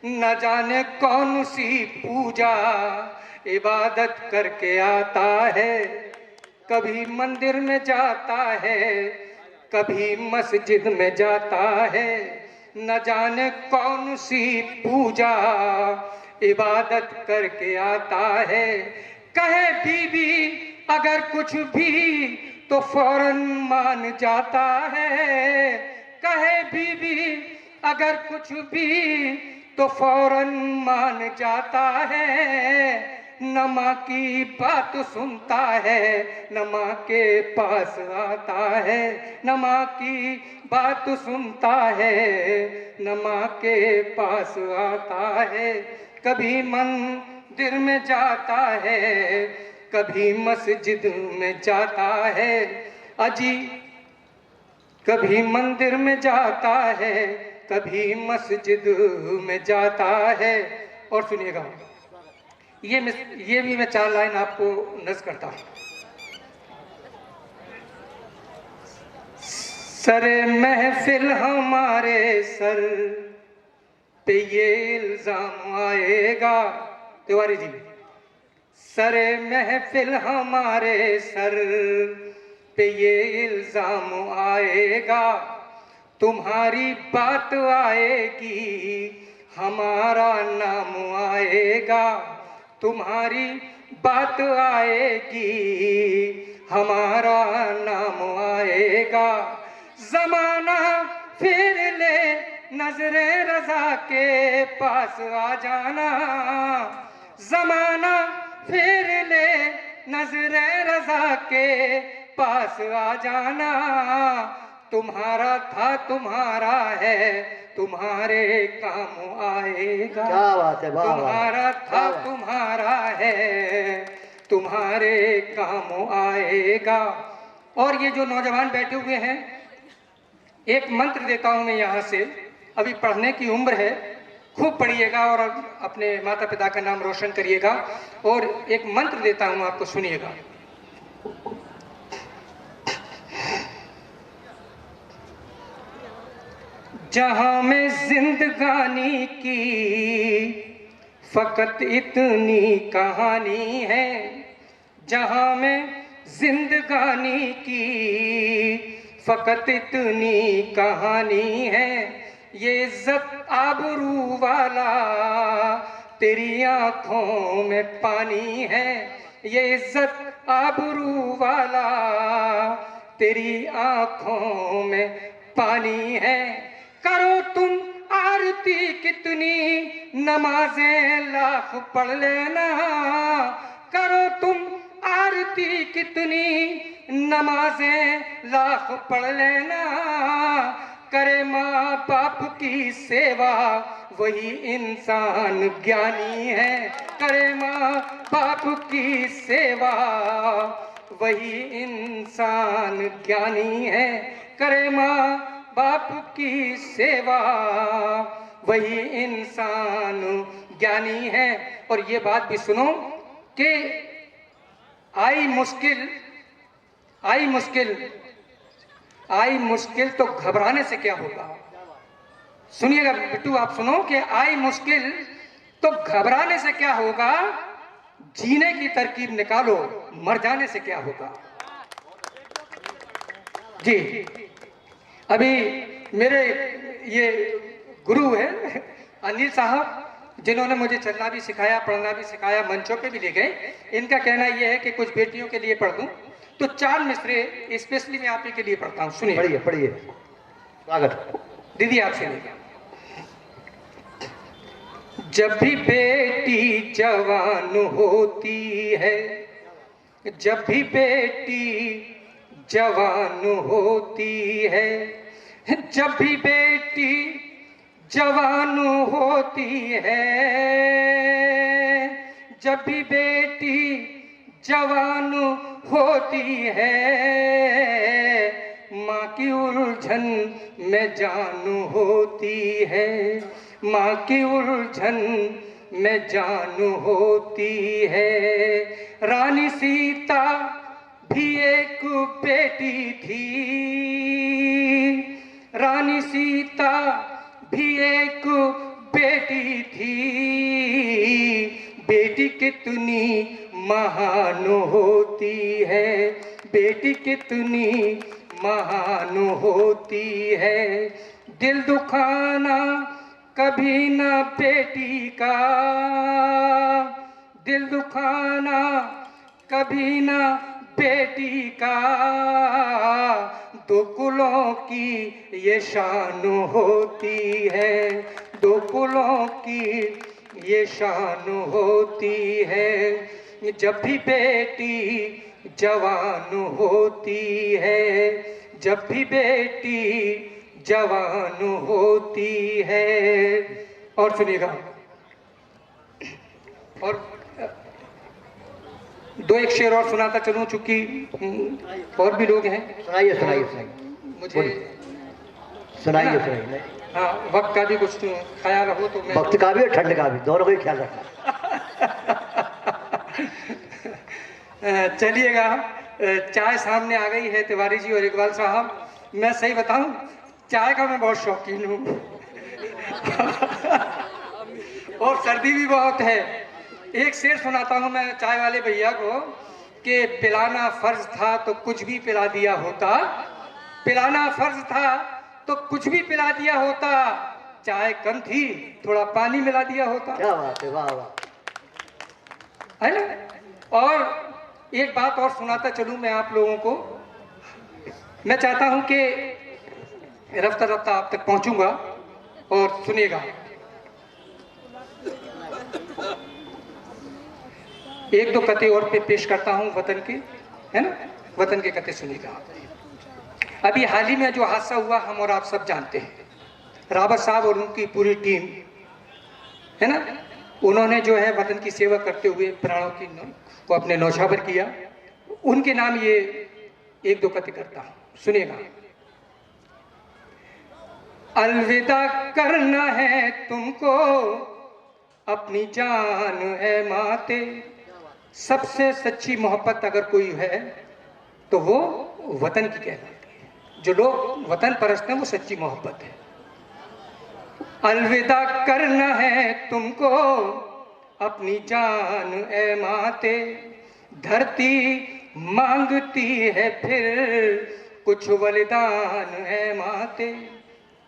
न जाने कौन सी पूजा इबादत करके आता है। कभी मंदिर में जाता है, कभी मस्जिद में जाता है। न जाने कौन सी पूजा इबादत करके आता है। कहे बीवी अगर कुछ भी तो फौरन मान जाता है। कहे बीवी अगर कुछ भी तो फौरन मान जाता है। न माँ की बात सुनता है, न माँ के पास आता है। न माँ की बात सुनता है, न माँ के पास आता है। कभी मंदिर में जाता है, कभी मस्जिद में जाता है। अजी कभी मंदिर में जाता है, कभी मस्जिद में जाता है। और सुनिएगा, ये भी मैं 4 लाइन आपको नज़्म करता हूँ। सरे महफिल हमारे सर पे ये इल्जाम आएगा। तिवारी जी। सरे महफिल हमारे सर पे ये इल्जाम आएगा। तुम्हारी बात आएगी, हमारा नाम आएगा। तुम्हारी बात आएगी, हमारा नाम आएगा। जमाना फिर ले नजरे रजा के पास आ जाना। जमाना फिर ले नजरे रजा के पास आ जाना। तुम्हारा था तुम्हारा है, तुम्हारे काम आएगा। क्या बात है, वाह वाह। तुम्हारा था तुम्हारा है, तुम्हारे काम आएगा। और ये जो नौजवान बैठे हुए हैं, एक मंत्र देता हूं मैं यहाँ से, अभी पढ़ने की उम्र है, खूब पढ़िएगा और अपने माता पिता का नाम रोशन करिएगा। और एक मंत्र देता हूं, आपको सुनिएगा। जहां में जिंदगानी की फकत इतनी कहानी है, जहां में जिंदगानी की फकत इतनी कहानी है, ये इज्जत आबरू वाला तेरी आंखों में पानी है, ये इज्जत आबरू वाला तेरी आंखों में पानी है। करो तुम आरती कितनी नमाजें लाख पढ़ लेना, करो तुम आरती कितनी नमाजें लाख पढ़ लेना, करे माँ बाप की सेवा वही इंसान ज्ञानी है, करे माँ बाप की सेवा वही इंसान ज्ञानी है, करे माँ बाप की सेवा वही इंसान ज्ञानी है। और ये बात भी सुनो कि आई मुश्किल तो घबराने से क्या होगा। सुनिएगा बिट्टू, आप सुनो कि आई मुश्किल तो घबराने से क्या होगा, जीने की तरकीब निकालो, मर जाने से क्या होगा। जी, अभी मेरे ये गुरु है अनिल साहब, जिन्होंने मुझे चलना भी सिखाया, पढ़ना भी सिखाया, मंचों पे भी ले गए। इनका कहना यह है कि कुछ बेटियों के लिए पढ़ दूं, तो 4 मिसरे स्पेशली मैं आप ही के लिए पढ़ता हूं। सुनिए, पढ़िए पढ़िए, स्वागत। दीदी आप सुनिए। जब भी बेटी जवान होती है, जब भी बेटी जवान होती है, जब भी बेटी जवान होती है, जब भी बेटी जवान होती है, माँ की उलझन में जान होती है, माँ की उलझन में जान होती है। रानी सीता भी एक बेटी थी, रानी सीता भी एक बेटी थी, बेटी कितनी महान होती है, बेटी कितनी महान होती है। दिल दुखाना कभी ना बेटी का, दिल दुखाना कभी ना बेटी का, दो कुलों की ये शान होती है, दो कुलों की ये शान होती है। जब भी बेटी जवान होती है, जब भी बेटी जवान होती है। और सुनिएगा, और 2-1 शेर और सुनाता चलूं, चूंकि और भी लोग हैं। सुनाइए सुनाइए सुनाइए, मुझे सुनाइए सुनाइए। हाँ, वक्त का भी कुछ ख्याल रखो तो मैं, वक्त का भी और ठंड का भी, दोनों का ही ख्याल रखना। चलिएगा, चाय सामने आ गई है तिवारी जी और इकबाल साहब। मैं सही बताऊं, चाय का मैं बहुत शौकीन हूँ और सर्दी भी बहुत है। एक शेर सुनाता हूँ मैं चाय वाले भैया को कि पिलाना फर्ज था तो कुछ भी पिला दिया होता, पिलाना फर्ज था तो कुछ भी पिला दिया होता, चाय कम थी थोड़ा पानी मिला दिया होता। क्या बात है, वाह वाह, है ना। और एक बात और सुनाता चलूं मैं आप लोगों को। मैं चाहता हूं कि रफ्ता रफ्ता आप तक पहुंचूंगा, और सुनिएगा। एक दो कते और पे पेश करता हूं वतन के, है ना, वतन के कते सुनिएगा। अभी हाल ही में जो हादसा हुआ हम और आप सब जानते हैं, रावत साहब और उनकी पूरी टीम है ना, उन्होंने जो है वतन की सेवा करते हुए प्राणों को अपने नौछावर किया। उनके नाम ये एक दो कथ्य करता हूं, सुनिएगा। अलविदा करना है तुमको अपनी जान है माते, सबसे सच्ची मोहब्बत अगर कोई है तो वो वतन की कहलाती है। जो लोग वतन परस्त हैं वो सच्ची मोहब्बत है। अलविदा करना है तुमको अपनी जान ए माते, धरती मांगती है फिर कुछ बलिदान है माते।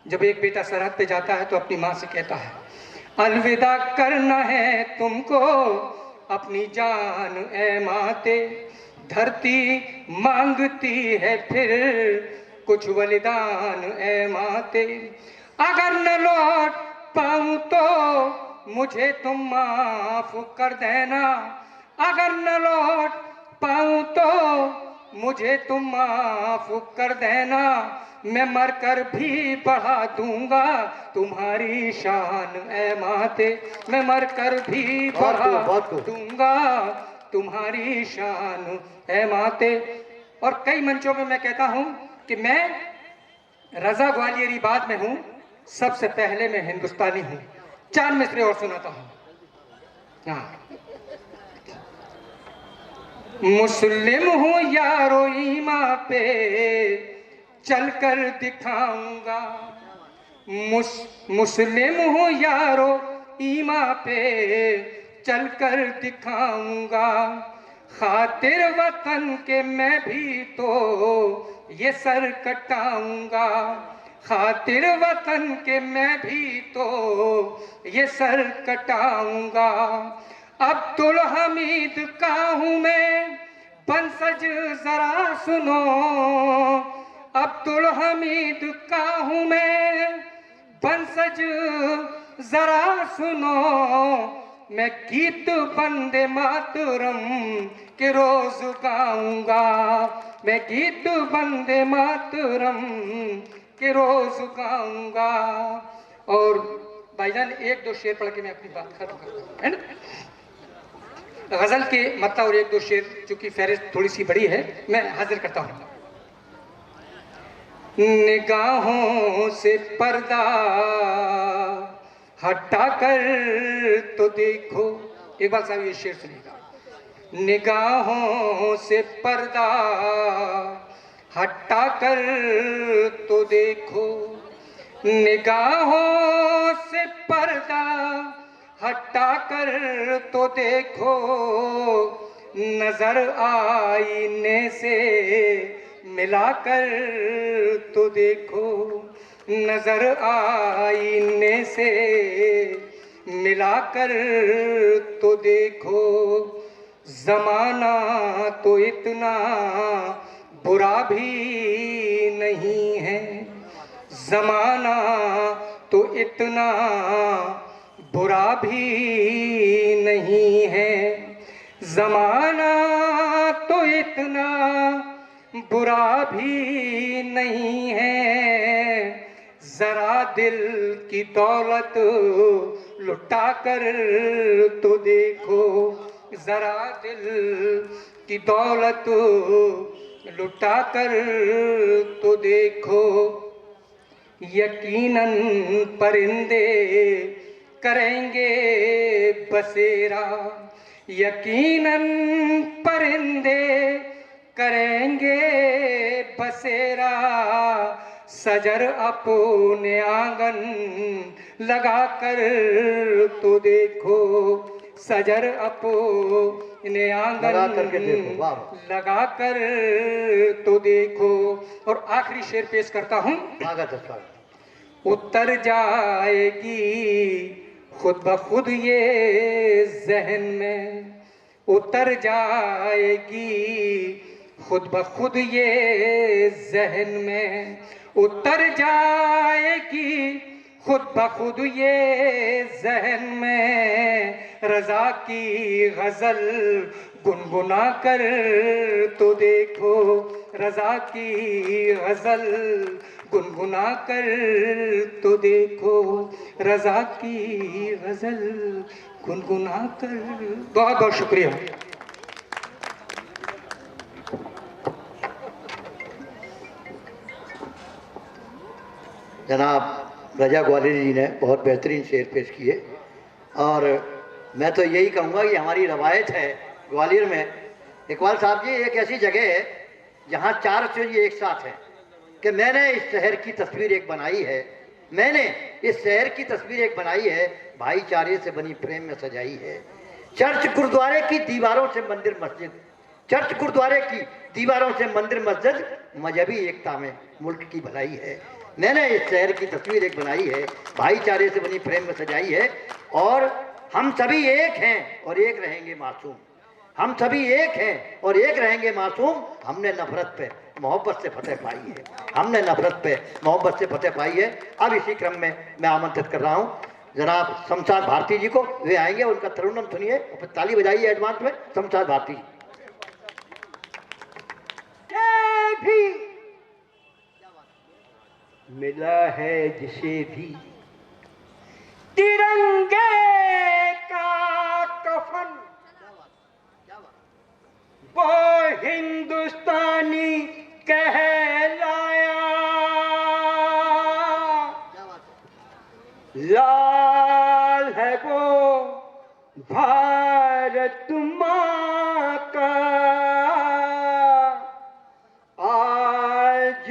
जब एक बेटा सरहद पे जाता है तो अपनी माँ से कहता है अलविदा करना है तुमको अपनी जान ए माते, धरती मांगती है फिर कुछ बलिदान ए माते। अगर न लौट पाऊं तो मुझे तुम माफ कर देना, अगर न लौट पाऊं तो मुझे तुम माफ कर देना, मैं मरकर भी बढ़ा दूंगा तुम्हारी शान ए माते, मैं मरकर भी बढ़ा दूंगा तुम्हारी शान ए माते। और कई मंचों में मैं कहता हूं कि मैं रजा ग्वालियरी बाद में हूं, सबसे पहले मैं हिंदुस्तानी हूं। 4 मिसरे और सुनाता हूं। हाँ, मुस्लिम हूं यारो ईमा पे चलकर दिखाऊंगा, मुस्लिम हूं यारो ईमा पे चलकर दिखाऊंगा, खातिर वतन के मैं भी तो ये सर कटाऊंगा, खातिर वतन के मैं भी तो ये सर कटाऊंगा। अब्दुल हमीद का हूं मैं बंसज जरा सुनो, अब्दुल हमीद का हूं मैं बंसज जरा सुनो, मैं गीत वंदे मातरम के रोज गाऊंगा, मैं गीत वंदे मातरम के रोज गाऊंगा। और भाईजान एक दो शेर पढ़ के मैं अपनी बात खत्म करता हूं, है ना। गजल के मतलब और एक दो शेर, चूंकि फहरिस्त थोड़ी सी बड़ी है, मैं हाजिर करता हूं। निगाहों से पर्दा हटा कर तो देखो, एक बार साहब ये शेर सुनिएगा। निगाहों से पर्दा हटा कर तो देखो, निगाहों से पर्दा हटा कर तो देखो, नजर आईने से मिलाकर तो देखो, नजर आईने से मिलाकर तो देखो, जमाना तो इतना बुरा भी नहीं है, जमाना तो इतना बुरा भी नहीं है, जमाना तो इतना बुरा भी नहीं है, जरा दिल की दौलत लुटा कर तो देखो, जरा दिल की दौलत लुटा कर तो देखो, यकीनन परिंदे करेंगे बसेरा, यकीनन परिंदे करेंगे बसेरा, सजर अपने आंगन लगा कर तो देखो, सजर अपने आंगन लगा कर तो देखो। और आखिरी शेर पेश करता हूं। उतर जाएगी खुद ब खुद ये जहन में, उतर जाएगी खुद ब खुद ये जहन में, उतर जाएगी खुद ब खुद ये जहन में, रजा की गजल गुनगुना कर तो देखो, रजा की गजल गुनगुना कर तो देखो, रजा की गजल गुनगुना कर। बहुत बहुत शुक्रिया। जनाब रजा ग्वालियर जी ने बहुत बेहतरीन शेर पेश किए और मैं तो यही कहूँगा कि हमारी रवायत है ग्वालियर में। इकबाल साहब जी, एक ऐसी जगह है जहाँ चार चीज़ एक साथ हैं कि मैंने इस शहर की तस्वीर एक बनाई है, मैंने इस शहर की तस्वीर एक बनाई है, भाईचारे से बनी प्रेम में सजाई है। चर्च गुरुद्वारे की दीवारों से मंदिर मस्जिद, चर्च गुरुद्वारे की दीवारों से मंदिर मस्जिद, मजहबी एकता में मुल्क की भलाई है। मैंने इस शहर की तस्वीर एक बनाई है, भाईचारे से बनी प्रेम में सजाई है। और हम सभी एक हैं और एक रहेंगे मासूम, हम सभी एक हैं और एक रहेंगे मासूम। हमने नफरत पे मोहब्बत से फतेह पाई है, हमने नफरत पे मोहब्बत से फतेह पाई है। अब इसी क्रम में मैं आमंत्रित कर रहा हूँ जनाब शमशाद भारती जी को, वे आएंगे, उनका तरुणम सुनिए और फिर ताली बजाइए एडवांस में। शमशाद भारती जी। भी मिला है जिसे भी तिरंगे का कफन, वो हिंदुस्तानी कहलाया। लाल है वो भारत माँ का, आज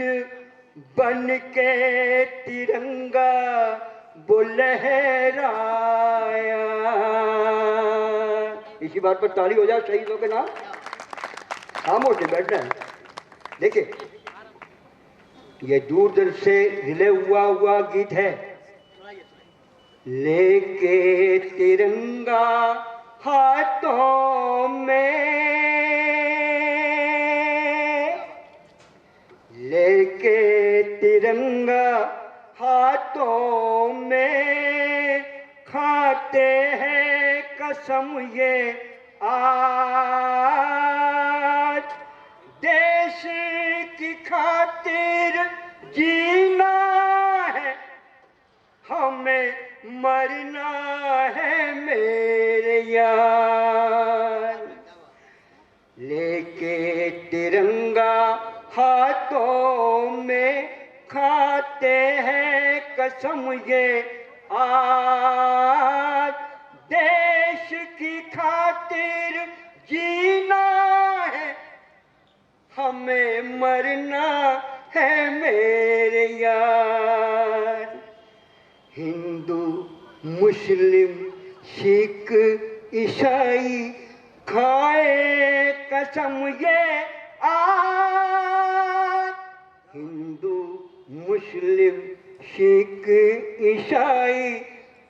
बन के तिरंगा वो लहराया। इसी बात पर ताली हो जाए शहीदों के नाम। खामोश नहीं बैठना है। देखिए, ये दूरदर्शन से रिले हुआ गीत है। लेके तिरंगा हाथों में, लेके तिरंगा हाथों में, खाते हैं कसम ये आज, देश की खातिर जीना है, हमें मरना है मेरे यार। लेके तिरंगा हाथों में, खाते हैं कसम ये आज, देश की खातिर जीना है, हमें मरना है मेरे यार। हिंदू मुस्लिम सिख ईसाई खाए कसम ये आज, हिंदू मुस्लिम सिख ईसाई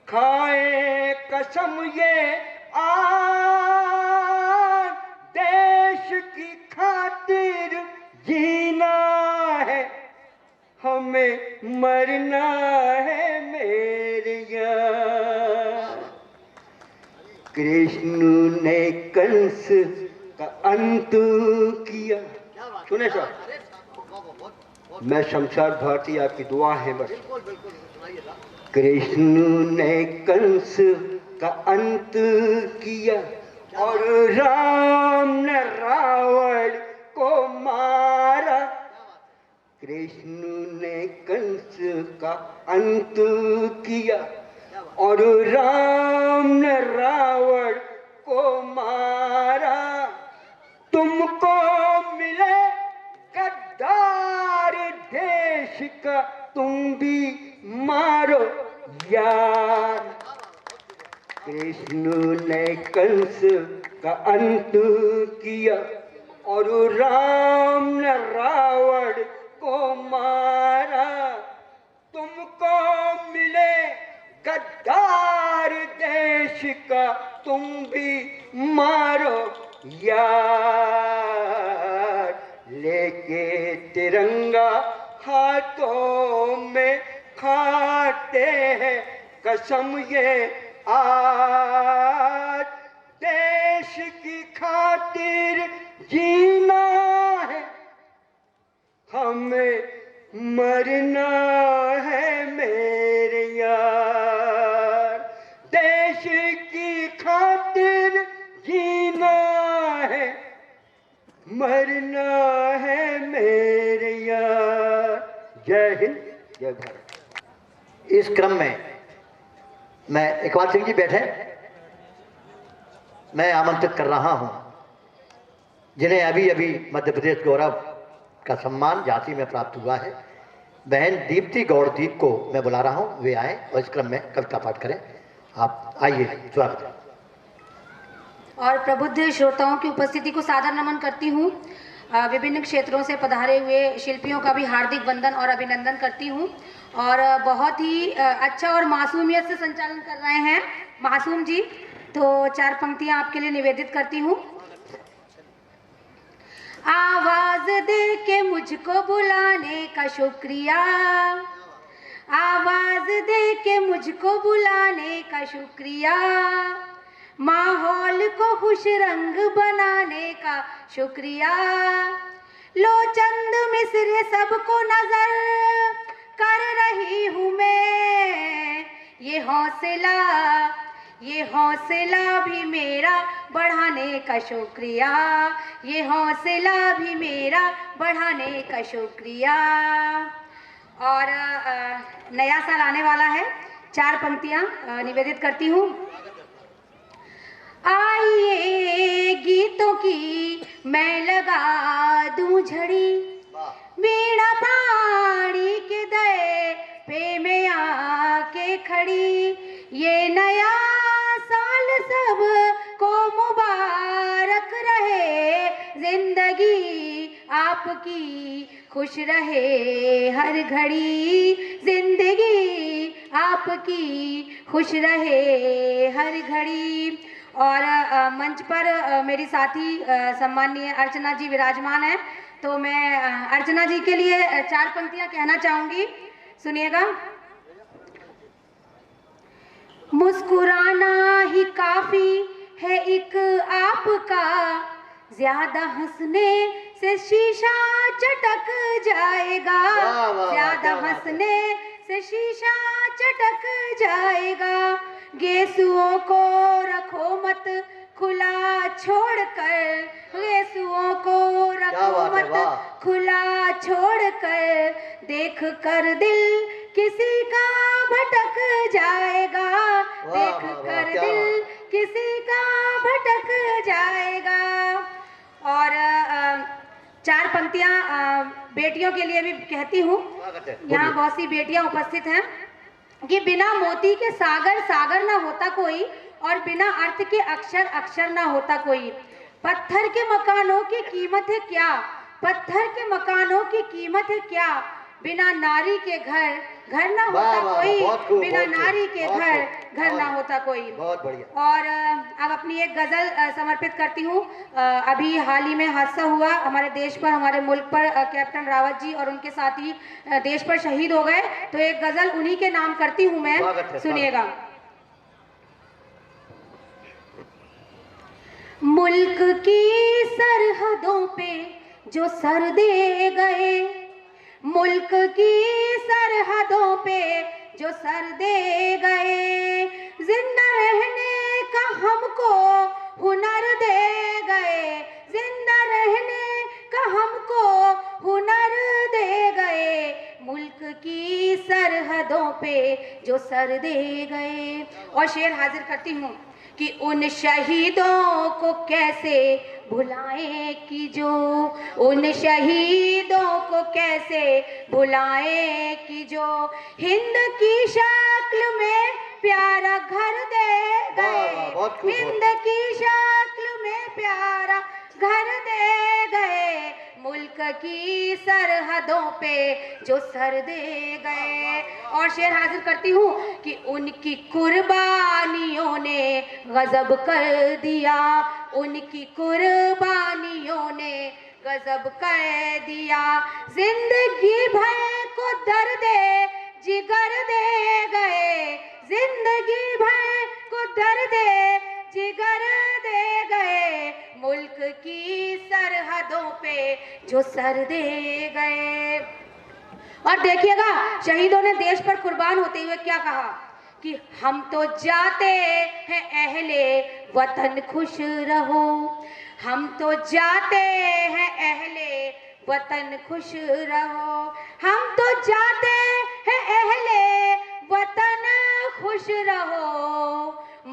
खाए कसम ये आज, देश की खातिर जीना है, हमें मरना है मेरे यार। कृष्ण ने कंस का अंत किया। सुने साहब, मैं शमशाद भारती, आपकी दुआ है बस। कृष्ण ने कंस का अंत किया और राम ने रावण को मारा। कृष्ण ने कंस का अंत किया और राम ने रावण को मारा। तुमको मिले गद्दार देश का, तुम भी मारो यार। कृष्ण ने कंस का अंत किया और राम ने रावण को मारा। तुमको मिले गद्दार देश का, तुम भी मारो यार। लेके तिरंगा हाथों में, खाते हैं कसम ये आज, देश की खातिर जीना है, मरना है मेरे यार। जय हिंद, जय भारत। इस क्रम में मैं इकबाल सिंह जी बैठे, मैं आमंत्रित कर रहा हूं जिन्हें अभी अभी मध्य प्रदेश गौरव का सम्मान झांसी में प्राप्त हुआ है, बहन दीप्ति गौड़दीप को मैं बुला रहा हूं, वे आए और इस क्रम में कविता पाठ करें। आप आइए, स्वागत है। और प्रबुद्ध श्रोताओं की उपस्थिति को सादर नमन करती हूँ। विभिन्न क्षेत्रों से पधारे हुए शिल्पियों का भी हार्दिक वंदन और अभिनंदन करती हूँ। और बहुत ही अच्छा और मासूमियत से संचालन कर रहे हैं मासूम जी, तो 4 पंक्तियाँ आपके लिए निवेदित करती हूँ। आवाज दे के मुझको बुलाने का शुक्रिया, आवाज दे के मुझको बुलाने का शुक्रिया, माहौल को खुश रंग बनाने का शुक्रिया, लो चंद मिसरे सबको नजर कर रही हूँ मैं, ये हौसला भी मेरा बढ़ाने का शुक्रिया, ये हौसला भी मेरा बढ़ाने का शुक्रिया। और नया साल आने वाला है, 4 पंक्तियाँ निवेदित करती हूँ। आइए गीतों की मैं लगा दूं झड़ी, बीड़ा पानी के दे पे मैं आके खड़ी, ये नया साल सब को मुबारक रहे, जिंदगी आपकी खुश रहे हर घड़ी, जिंदगी आपकी खुश रहे हर घड़ी। और मंच पर मेरी साथी सम्माननीय अर्चना जी विराजमान है, तो मैं अर्चना जी के लिए 4 पंक्तियां कहना चाहूंगी, सुनिएगा। मुस्कुराना ही काफी है एक आपका, ज्यादा हंसने से शीशा चटक जाएगा, ज्यादा हंसने से शीशा चटक जाएगा, गेसुओं को रखो मत खुला छोड़कर, गेसुओं को रखो मत खुला छोड़कर, देख कर दिल किसी का भटक जाएगा, देख कर दिल किसी का भटक जाएगा। और 4 पंक्तियां बेटियों के लिए भी कहती हूँ, यहाँ बहुत सी बेटियां उपस्थित हैं, कि बिना मोती के सागर सागर ना होता कोई, और बिना अर्थ के अक्षर अक्षर ना होता कोई। पत्थर के मकानों की कीमत है क्या, पत्थर के मकानों की कीमत है क्या, बिना नारी के घर घर ना होता कोई, बिना नारी के घर घर ना होता कोई। बहुत बढ़िया। और अब अपनी एक गजल समर्पित करती हूँ। अभी हाल ही में हादसा हुआ हमारे देश पर, हमारे मुल्क पर, कैप्टन रावत जी और उनके साथी देश पर शहीद हो गए, तो एक गजल उन्हीं के नाम करती हूँ मैं, सुनिएगा। मुल्क की सरहदों पे जो सर दे गए, मुल्क की सरहदों पे जो सर दे गए, जिंदा रहने का हमको हुनर दे गए, जिंदा रहने का हमको हुनर दे गए, मुल्क की सरहदों पे जो सर दे गए। और शेर हाजिर करती हूँ कि उन शहीदों को कैसे भुलाएं, कि जो उन शहीदों को कैसे भुलाएं, कि जो हिंद की शक्ल में प्यारा घर दे गए, हिंद की शक्ल में प्यारा घर दे गए, मुल्क की सरहदों पे जो सर दे गए। और शेर हाजिर करती हूँ कि उनकी कुर्बानियों ने गजब कर दिया, उनकी कुर्बानियों ने गजब कर दिया, जिंदगी भर को दर्द जिगर दे गए, जिंदगी भर को दर्द जिगर दे गए, मुल्क की सरहदों पे जो सर दे गए। और देखिएगा शहीदों ने देश पर कुर्बान होते हुए क्या कहा कि हम तो जाते हैं अहले वतन खुश रहो। हम तो जाते हैं अहले वतन खुश रहो। हम तो जाते हैं अहले वतन खुश रहो।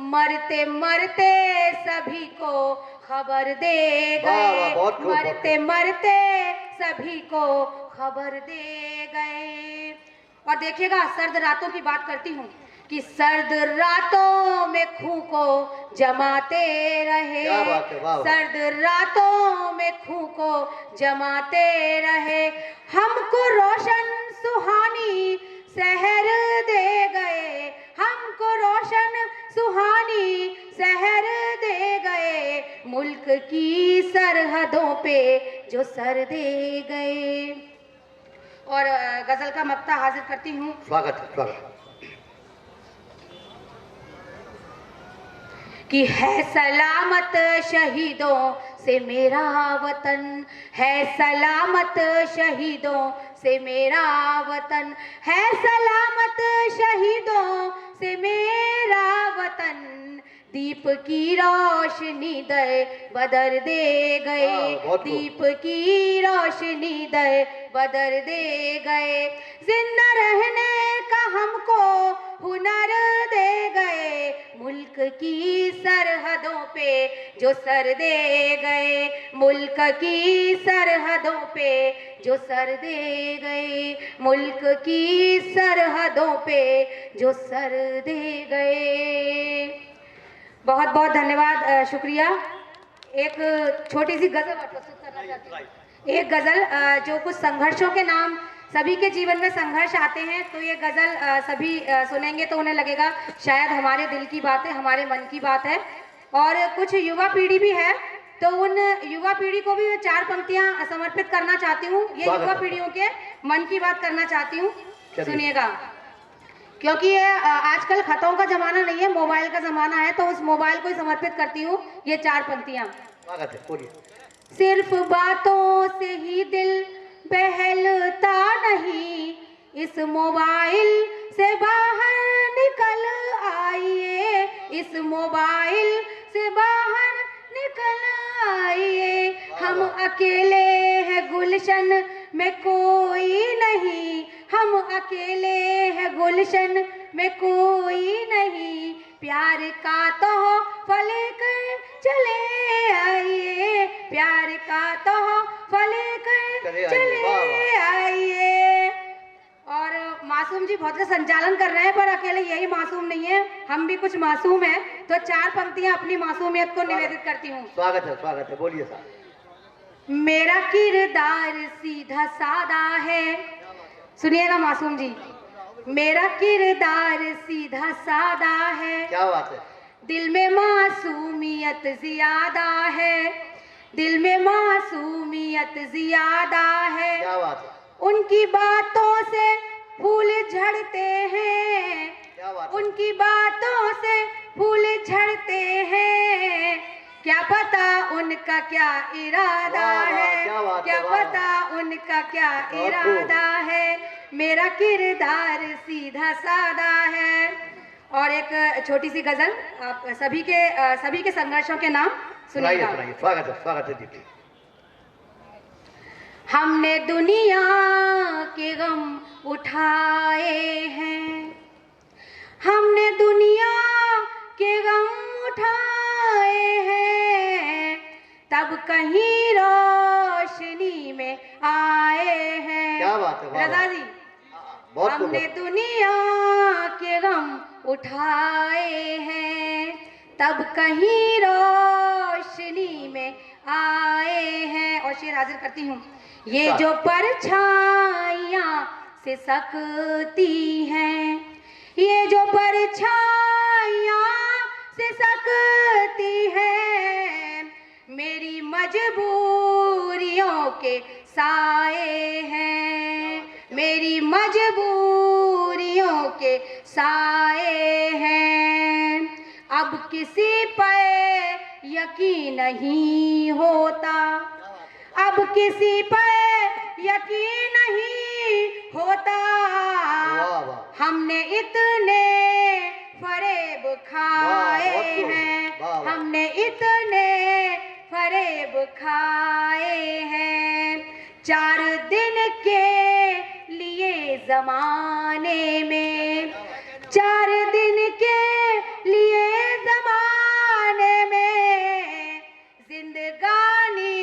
मरते मरते सभी को खबर दे गए। मरते मरते सभी को खबर दे गए। और देखिएगा, सर्द रातों की बात करती हूँ कि सर्द रातों में खूं को जमाते रहे। सर्द रातों में खूं को जमाते रहे। हमको रोशन सुहानी शहर दे गए। हमको रोशन सुहानी शहर दे गए। मुल्क की सरहदों पे जो सर दे गए। और गजल का मक्ता हाजिर करती हूँ। स्वागत है, स्वागत कि है सलामत शहीदों से मेरा वतन। है सलामत शहीदों से मेरा वतन। है सलामत शहीदों से मेरा वतन। दीप की रोशनी दर बदर दे गए। दीप की रोशनी दर बदर दे गए। जिंदा रहने का हमको हुनर दे गए। मुल्क की सरहदों पे जो सर दे गए। मुल्क की सरहदों पे जो सर दे गए। मुल्क की सरहदों पे जो सर दे गए। बहुत बहुत धन्यवाद, शुक्रिया। एक छोटी सी गजल प्रस्तुत करना चाहती हूँ। एक गजल जो कुछ संघर्षों के नाम, सभी के जीवन में संघर्ष आते हैं, तो ये गजल सभी सुनेंगे तो उन्हें लगेगा शायद हमारे दिल की बात है, हमारे मन की बात है। और कुछ युवा पीढ़ी भी है, तो उन युवा पीढ़ी को भी 4 पंक्तियां समर्पित करना चाहती हूँ। ये युवा पीढ़ियों के मन की बात करना चाहती हूँ, सुनिएगा। क्योंकि ये आजकल खतों का जमाना नहीं है, मोबाइल का जमाना है, तो उस मोबाइल को ही समर्पित करती हूँ ये 4 पंक्तियां। सिर्फ बातों से ही दिल बहलता नहीं, इस मोबाइल से बाहर निकल आइए। इस मोबाइल से बाहर निकल आइए। हम अकेले हैं गुलशन में कोई नहीं। हम अकेले हैं गुलशन में कोई नहीं। प्यार का तो फलक चले आइए। प्यार का तो फलक चले आइए। और मासूम जी बहुत संचालन कर रहे हैं, पर अकेले यही मासूम नहीं है, हम भी कुछ मासूम हैं। तो 4 पंक्तियां अपनी मासूमियत को निवेदित करती हूँ। स्वागत है, बोलिए साहब। मेरा किरदार सीधा सादा है, सुनिएगा मासूम जी। मेरा किरदार सीधा सादा है। क्या बात है। दिल में मासूमियत ज्यादा है। दिल में मासूमियत ज्यादा है। क्या बात है। उनकी बातों से फूल झड़ते हैं। क्या बात है। उनकी बातों से फूल झड़ते हैं। क्या पता उनका क्या इरादा है। क्या पता उनका क्या इरादा है। मेरा किरदार सीधा सादा है। और एक छोटी सी गजल आप सभी के संघर्षों के नाम सुनिएगा। स्वागत है दीदी। हमने दुनिया के गम उठाए हैं। हमने दुनिया के गम उठाए हैं। तब कहीं रोशनी में आए हैं। क्या बात है रजा जी। हमने दुनिया के गम उठाए हैं। तब कहीं रोशनी में आए हैं। और शेर हाजिर करती हूँ। ये जो परछाइयाँ से सकती हैं। ये जो परछाइयाँ से सकती हैं। मेरी मजबूरियों के साए हैं। मेरी मजबूरियों के साए हैं। अब किसी पर यकीन नहीं होता। अब किसी पर यकीन नहीं होता। हमने इतने फरेब खाए हैं, हमने इतने फरेब खाए हैं। 4 दिन के लिए जमाने में, 4 दिन के लिए जमाने में जिंदगानी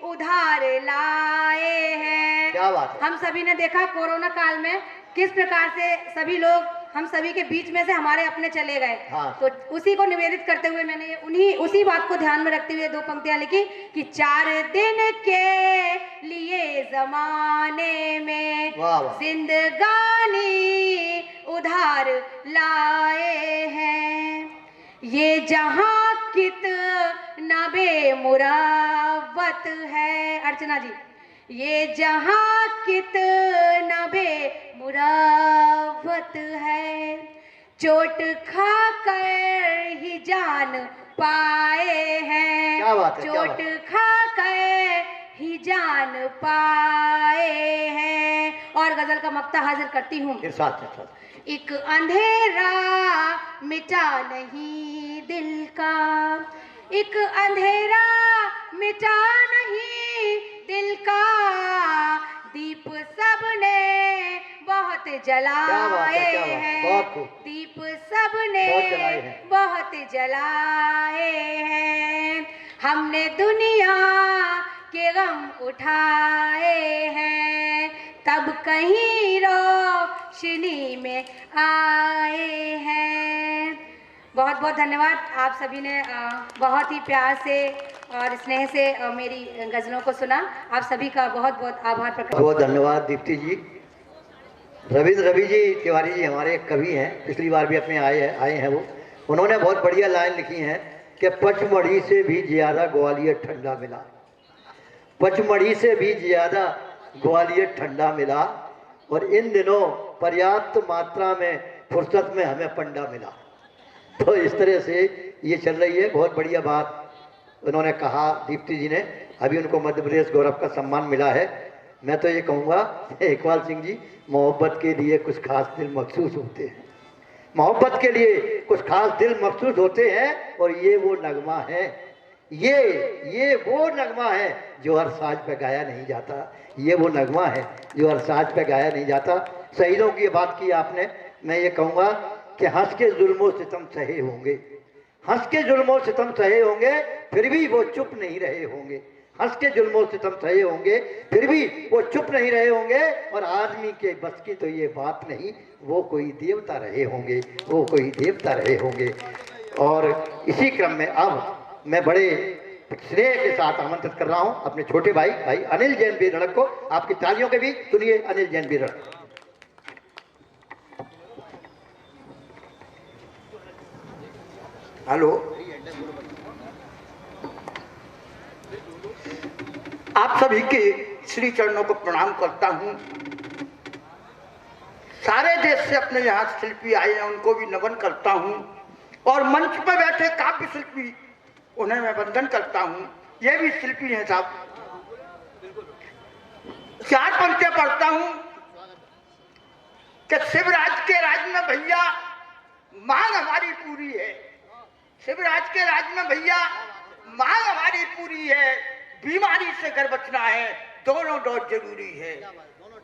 उधार लाए हैं। क्या बात है। हम सभी ने देखा कोरोना काल में किस प्रकार से सभी लोग हम सभी के बीच में से हमारे अपने चले गए। हाँ। तो उसी को निवेदित करते हुए मैंने उसी बात को ध्यान में रखते हुए 2 पंक्तियां लिखी कि 4 दिन के लिए जमाने में जिंदगानी उधार लाए हैं। ये जहां कितना बेमुरव्वत है, अर्चना जी, ये जहां कितना बेमुरव्वत है, चोट खा कर ही जान पाए हैं। क्या बात है, चोट खा कर ही जान पाए हैं। और गजल का मक्ता हाजिर करती हूँ। एक अंधेरा मिटा नहीं दिल का, एक अंधेरा मिटा नहीं दिल का, दीप सबने बहुत जलाए हैं, दीप सबने बहुत जलाए हैं। हमने दुनिया के गम उठाए हैं, तब कहीं रोशनी में आए हैं। बहुत बहुत धन्यवाद। आप सभी ने बहुत ही प्यार से और स्नेह से मेरी गज़लों को सुना। आप सभी का बहुत बहुत आभार प्रकट। बहुत धन्यवाद दीप्ति जी। रवि जी तिवारी जी हमारे कवि हैं, पिछली बार भी अपने आए हैं वो। उन्होंने बहुत बढ़िया लाइन लिखी है कि पचमढ़ी से भी ज़्यादा ग्वालियर ठंडा मिला, पचमढ़ी से भी ज़्यादा ग्वालियर ठंडा मिला, और इन दिनों पर्याप्त मात्रा में फुर्सत में हमें पंडा मिला। तो इस तरह से ये चल रही है। बहुत बढ़िया बात उन्होंने कहा दीप्ति जी ने। अभी उनको मध्य प्रदेश गौरव का सम्मान मिला है। मैं तो ये कहूँगा इकबाल सिंह जी, मोहब्बत के लिए कुछ खास दिल मखसूस होते हैं, मोहब्बत के लिए कुछ खास दिल मखसूस होते हैं, और ये वो नगमा है, ये वो नगमा है जो हर साज पे गाया नहीं जाता, ये वो नगमा है जो हर साज पे गाया नहीं जाता। शहीदों की बात की आपने। मैं ये कहूँगा कि हंस के जुल्मों सितम सहे होंगे, हंस के जुल्मों सितम सहे होंगे, फिर भी वो चुप नहीं रहे होंगे, हंस के जुल्मों सितम सहे होंगे, फिर भी वो चुप नहीं रहे होंगे, और आदमी के बस की तो ये बात नहीं, वो कोई देवता रहे होंगे, वो कोई देवता रहे होंगे। और इसी क्रम में अब मैं बड़े स्नेह के साथ आमंत्रित कर रहा हूं अपने छोटे भाई अनिल जैन बीरड़क को। आपकी तालियों के बीच सुनिए अनिल जैन बीरड़क। हेलो, आप सभी के श्री चरणों को प्रणाम करता हूं। सारे देश से अपने यहाँ शिल्पी आए हैं, उनको भी नमन करता हूं, और मंच पर बैठे काव्य शिल्पी उन्हें मैं वंदन करता हूं। ये भी शिल्पी हैं साहब। 4 पंक्तियां पढ़ता हूं कि शिवराज के राज में भैया मांग हमारी पूरी है, शिवराज के राज में भैया मांग हमारी पूरी है, बीमारी से घर बचना है, दोनों डोज जरूरी है,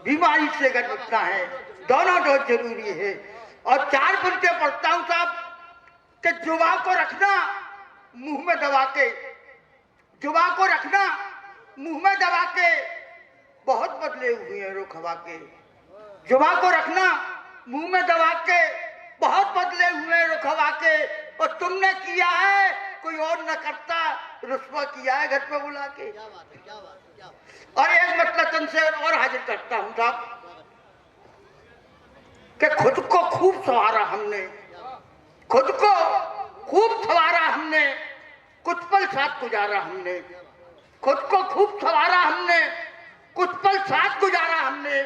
बीमारी से घर बचना है, दोनों डोज जरूरी है। और 4 पंक्तियां पढ़ता हूं साहब कि जुबान को रखना मुंह में दबा के, जुबान को रखना मुंह में दबा के, बहुत बदले हुए हैं रुख हवा के, जुबान को रखना मुंह में दबा के, बहुत बदले हुए हैं रुख हवा के, और तुमने किया है कोई और न करता, रुस्वा किया है घर पे बुला के। और एक मतलब तुम से और हाजिर करता हूं साहब कि खुद को खूब संवारा हमने, खुद को खूब संवारा हमने, कुछ पल साथ गुजारा हमने, खुद को खूब संवारा हमने, कुछ पल साथ गुजारा हमने,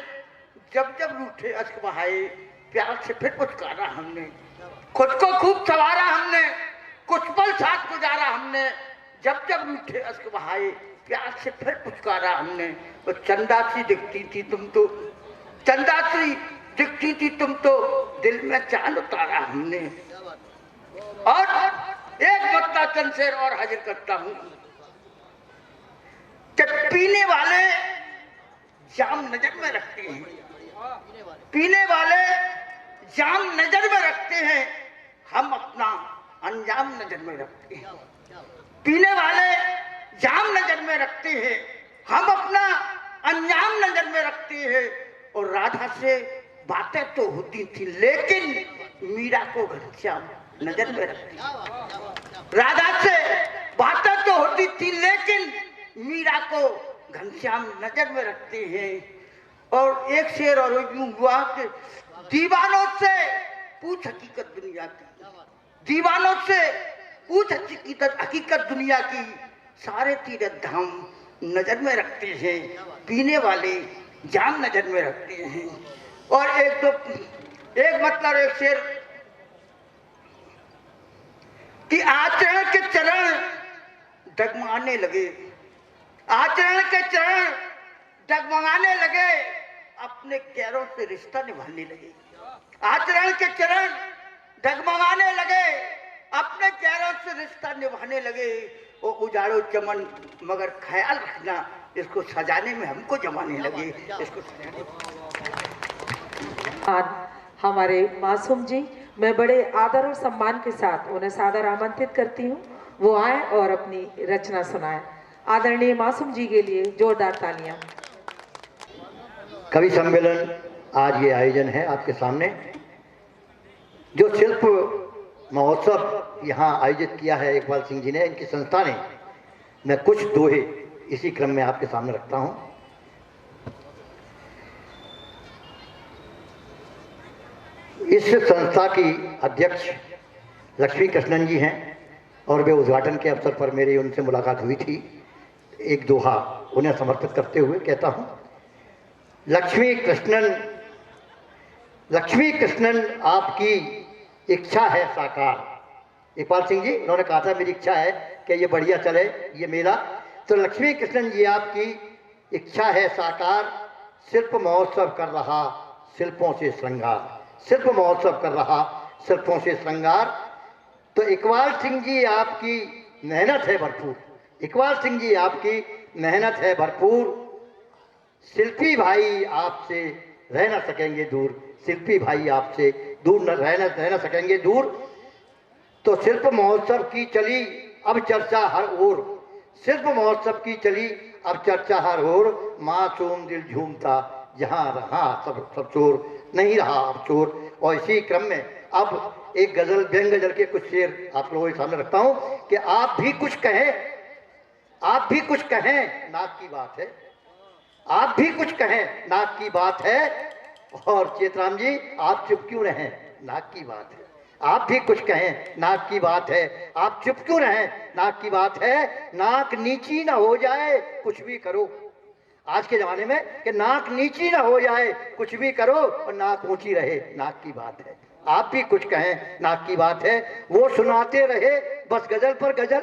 जब जब रूठे अश्क बहाए प्यार से फिर पुचकारा हमने, खुद को खूब संवारा हमने, कुछ पल साथ गुजारा हमने, जब जब रूठे अश्क बहाए प्यार से फिर पुचकारा हमने। तो चंदा सी दिखती थी तुम तो, चंदा सी दिखती थी तुम तो, दिल में चांद उतारा हमने, और एक मतला चंद शेर और हाजिर करता हूं कि पीने वाले जाम नजर में रखते हैं, पीने वाले जाम नजर में रखते हैं, हम अपना अंजाम नजर में रखते हैं। पीने वाले जाम नजर में रखते हैं, हम अपना अंजाम नजर में रखते हैं। और राधा से बातें तो होती थी लेकिन मीरा को घनश्याम नजर में रखते हैं। राधा से बातें तो होती थी लेकिन मीरा को घनश्याम नजर में रखते हैं। और एक शेर और यूं हुआ कि दीवानों से पूछ हकीकत दुनिया की, दीवानों से पूछ हकीकत दुनिया की, सारे तीर्थ धाम नजर में रखते हैं, पीने वाले जाम नजर में रखते हैं। और एक मतलब एक शेर कि आचरण के चरण डगमगाने लगे, आचरण के चरण डगमगाने लगे, अपने गैरों से रिश्ता निभाने लगे। आचरण के चरण डगमगाने लगे, अपने गैरों से रिश्ता निभाने लगे। वो उजाड़ो चमन मगर ख्याल रखना, इसको सजाने में हमको जमाने लगे, इसको हमारे मासूम जी, मैं बड़े आदर और सम्मान के साथ उन्हें सादर आमंत्रित करती हूँ, वो आए और अपनी रचना सुनाएं। आदरणीय मासूम जी के लिए जोरदार तालियां। कवि सम्मेलन आज ये आयोजन है आपके सामने, जो शिल्प महोत्सव यहाँ आयोजित किया है इकबाल सिंह जी ने, इनकी संस्था ने। मैं कुछ दोहे इसी क्रम में आपके सामने रखता हूँ। इस संस्था की अध्यक्ष लक्ष्मी कृष्णन जी हैं और वे उद्घाटन के अवसर पर मेरी उनसे मुलाकात हुई थी। एक दोहा उन्हें समर्पित करते हुए कहता हूँ। लक्ष्मी कृष्णन आपकी इच्छा है साकार। इकबाल सिंह जी उन्होंने कहा था मेरी इच्छा है कि ये बढ़िया चले ये मेला, तो लक्ष्मी कृष्णन जी आपकी इच्छा है साकार, शिल्प महोत्सव कर रहा शिल्पों से श्रृंगार, शिल्प महोत्सव कर रहा शिल्पों से श्रृंगार। तो इकबाल सिंह जी आपकी मेहनत है भरपूर, इकबाल सिंह जी आपकी मेहनत है भरपूर, शिल्पी भाई आपसे रह न सकेंगे दूर, शिल्पी भाई आपसे दूर रह न सकेंगे दूर। तो शिल्प महोत्सव की चली अब चर्चा हर ओर, शिल्प महोत्सव की चली अब चर्चा हर ओर, मासूम दिल झूमता जहाँ रहा सब चोर, नहीं रहा अब चोर। और इसी क्रम में अब एक गजल, व्यंग गजल के कुछ शेर आप लोगों के सामने रखता हूँ कि आप भी कुछ कहें, आप भी कुछ कहें नाक की बात है, आप भी कुछ कहें नाक की बात है। और चेतराम जी आप चुप क्यों रहें नाक की बात है, आप भी कुछ कहें नाक की बात है, आप चुप क्यों रहें नाक की बात है। नाक नीची ना हो जाए कुछ भी करो, आज के जमाने में कि नाक नीची ना हो जाए कुछ भी करो और नाक ऊंची रहे नाक की बात है। आप भी कुछ कहें नाक की बात है। वो सुनाते रहे बस गजल पर गजल,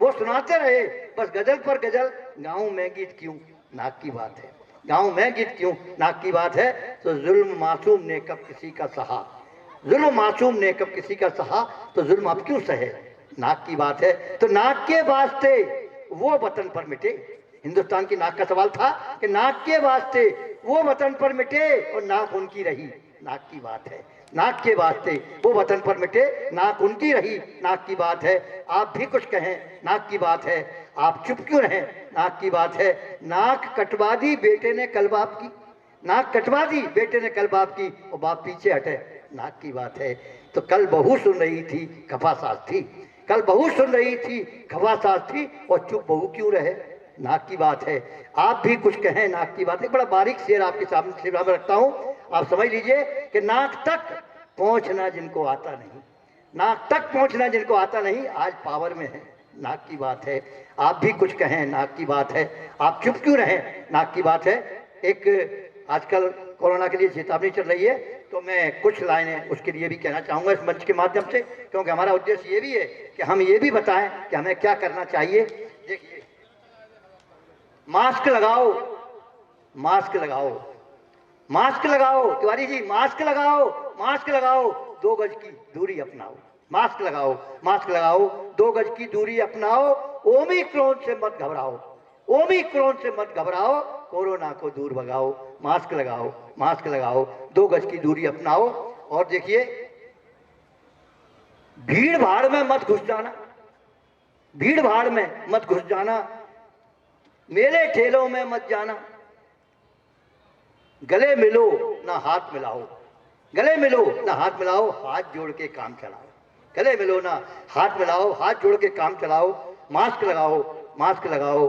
वो सुनाते रहे बस गजल पर गजल, गाँव में गीत क्यों नाक की बात है, गाँव में गीत क्यों नाक की बात है। तो जुल्म मासूम ने कब किसी का सहा, जुल्म मासूम ने कब किसी का सहा, तो जुल्म अब क्यों सहे नाक की बात है। तो नाक के वास्ते वो वतन पर मिटे, हिंदुस्तान की नाक का सवाल था कि नाक के वास्ते वो वतन पर मिटे और नाक उनकी रही नाक की बात है, नाक के वास्ते वो वतन पर मिटे नाक उनकी रही नाक की बात है। आप भी कुछ कहें नाक की बात है, आप चुप क्यों रहें नाक की बात है। नाक कटवा दी बेटे ने कल बाप की, नाक कटवा दी बेटे ने कल बाप की और बाप पीछे हटे नाक की बात है। तो कल बहू सुन रही थी खफा सास थी, कल बहू सुन रही थी खफा सास थी और चुप बहू क्यों रहे नाक की बात है। आप भी कुछ कहें नाक की बात है। बड़ा बारीक शेर आपके सामने रखता हूँ, आप समझ लीजिए कि नाक तक पहुँचना जिनको आता नहीं, नाक तक पहुँचना जिनको आता नहीं आज पावर में है नाक की बात है। आप भी कुछ कहें नाक की बात है, आप चुप क्यों रहें नाक की बात है। एक आजकल कोरोना के लिए चेतावनी चल रही है, तो मैं कुछ लाइनें उसके लिए भी कहना चाहूँगा इस मंच के माध्यम से, क्योंकि हमारा उद्देश्य ये भी है कि हम ये भी बताएं कि हमें क्या करना चाहिए। देखिए, मास्क लगाओ, मास्क लगाओ, मास्क लगाओ, तिवारी जी मास्क लगाओ, मास्क लगाओ, 2 गज की दूरी अपनाओ, मास्क लगाओ, मास्क लगाओ, 2 गज की दूरी अपनाओ, ओमिक्रॉन से मत घबराओ, ओमिक्रॉन से मत घबराओ, कोरोना को दूर भगाओ, मास्क लगाओ, मास्क लगाओ, 2 गज की दूरी अपनाओ। और देखिए, भीड़ भाड़ में मत घुस जाना, भीड़ भाड़ में मत घुस जाना, मेले ठेलों में मत जाना, गले मिलो ना हाथ मिलाओ, गले मिलो ना हाथ मिलाओ, हाथ जोड़ के काम चलाओ, गले मिलो ना हाथ मिलाओ, हाथ जोड़ के काम चलाओ, मास्क लगाओ, मास्क लगाओ,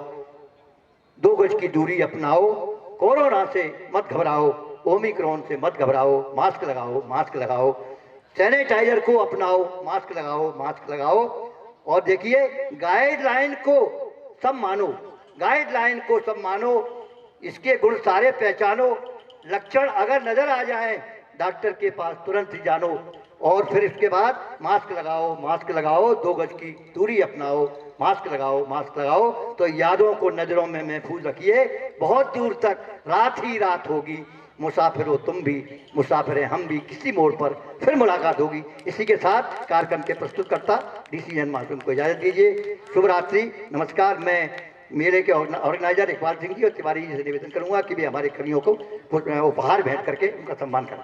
2 गज की दूरी अपनाओ, कोरोना से मत घबराओ, ओमिक्रॉन से मत घबराओ, मास्क लगाओ, मास्क लगाओ, सैनिटाइजर को अपनाओ, मास्क लगाओ, मास्क लगाओ। और देखिए, गाइडलाइन को सब मानो, गाइडलाइन को सब मानो, इसके गुण सारे पहचानो, लक्षण अगर नजर आ जाए डॉक्टर के पास तुरंत ही जानो। और फिर इसके बाद मास्क लगाओ, मास्क लगाओ, 2 गज की दूरी अपनाओ, मास्क लगाओ, मास्क लगाओ। तो यादों को नजरों में महफूज रखिए, बहुत दूर तक रात ही रात होगी, मुसाफिर हो तुम भी, मुसाफिर हम भी, किसी मोड़ पर फिर मुलाकात होगी। इसी के साथ कार्यक्रम के प्रस्तुतकर्ता डीसी एन मासूम को इजाजत दीजिए। शुभ रात्रि, नमस्कार। मैं मेले के ऑर्गेनाइजर इकबाल सिंह जी और तिवारी जी से निवेदन करूंगा कि वे हमारे कवियों को उपहार भेंट करके उनका सम्मान करें।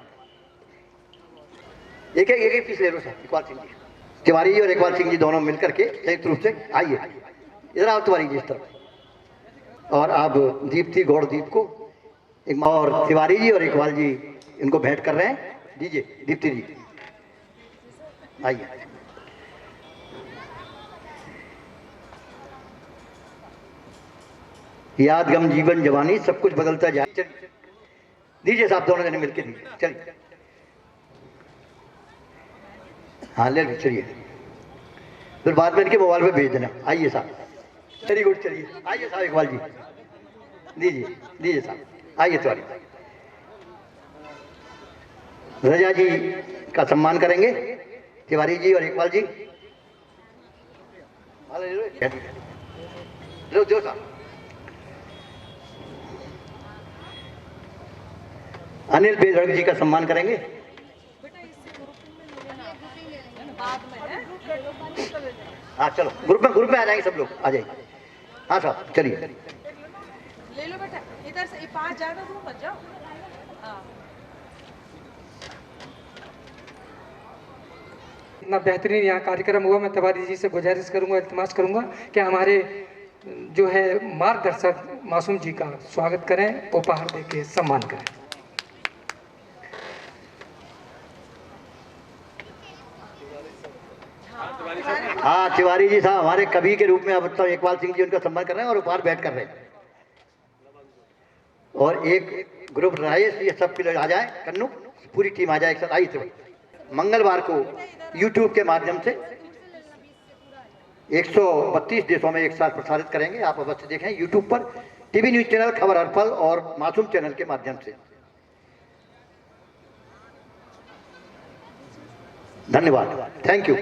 एक एक पीस ले लो सर। इकबाल सिंह जी, तिवारी जी और इकबाल सिंह जी दोनों मिलकर के संयुक्त रूप से आइए, इधर आओ तिवारी जी इस तरफ, और आप दीप्ति गौड़दीप को एक, और तिवारी जी और इकबाल जी इनको भेंट कर रहे हैं। दीजिए दीप्ति जी, आइए। याद गम जीवन जवानी सब कुछ बदलता जाए। चलिए दीजिए साहब, दोनों जने मिलकर दीजिए। चलिए, हाँ ले लो, चलिए, फिर बाद में इनके मोबाइल पे भेज देना। आइए साहब, वेरी गुड, चलिए आइए साहब, इकबाल जी दीजिए, दीजिए साहब, आइए तिवारी। रजा जी का सम्मान करेंगे, तिवारी जी और इकबाल जी। लो दो साहब। अनिल बेधड़क जी का सम्मान करेंगे। हाँ चलो, ग्रुप में आ जाएंगे सब लोग, आ जाइए। हाँ साहब, चलिए ले लो बेटा, इधर से पास ज्यादा दूर मत जाओ। इतना बेहतरीन यहाँ कार्यक्रम हुआ, मैं तिवारी जी से गुजारिश करूंगा, इल्तिमास करूंगा कि हमारे जो है मार्गदर्शक मासूम जी का स्वागत करें, उपहार देके सम्मान करें। हाँ तिवारी जी साहब हमारे कवि के रूप में अब तक इकबाल सिंह जी उनका सम्मान कर रहे हैं और उपहार भेंट कर रहे हैं। और एक ग्रुप राजेश ये सब के लोग आ जाए, कन्नू पूरी टीम आ जाए एक साथ। आई थे मंगलवार को YouTube के माध्यम से 132 देशों में एक साथ प्रसारित करेंगे, आप अवश्य देखें YouTube पर, टीवी न्यूज चैनल खबर हर पल और मासूम चैनल के माध्यम से। धन्यवाद, थैंक यू।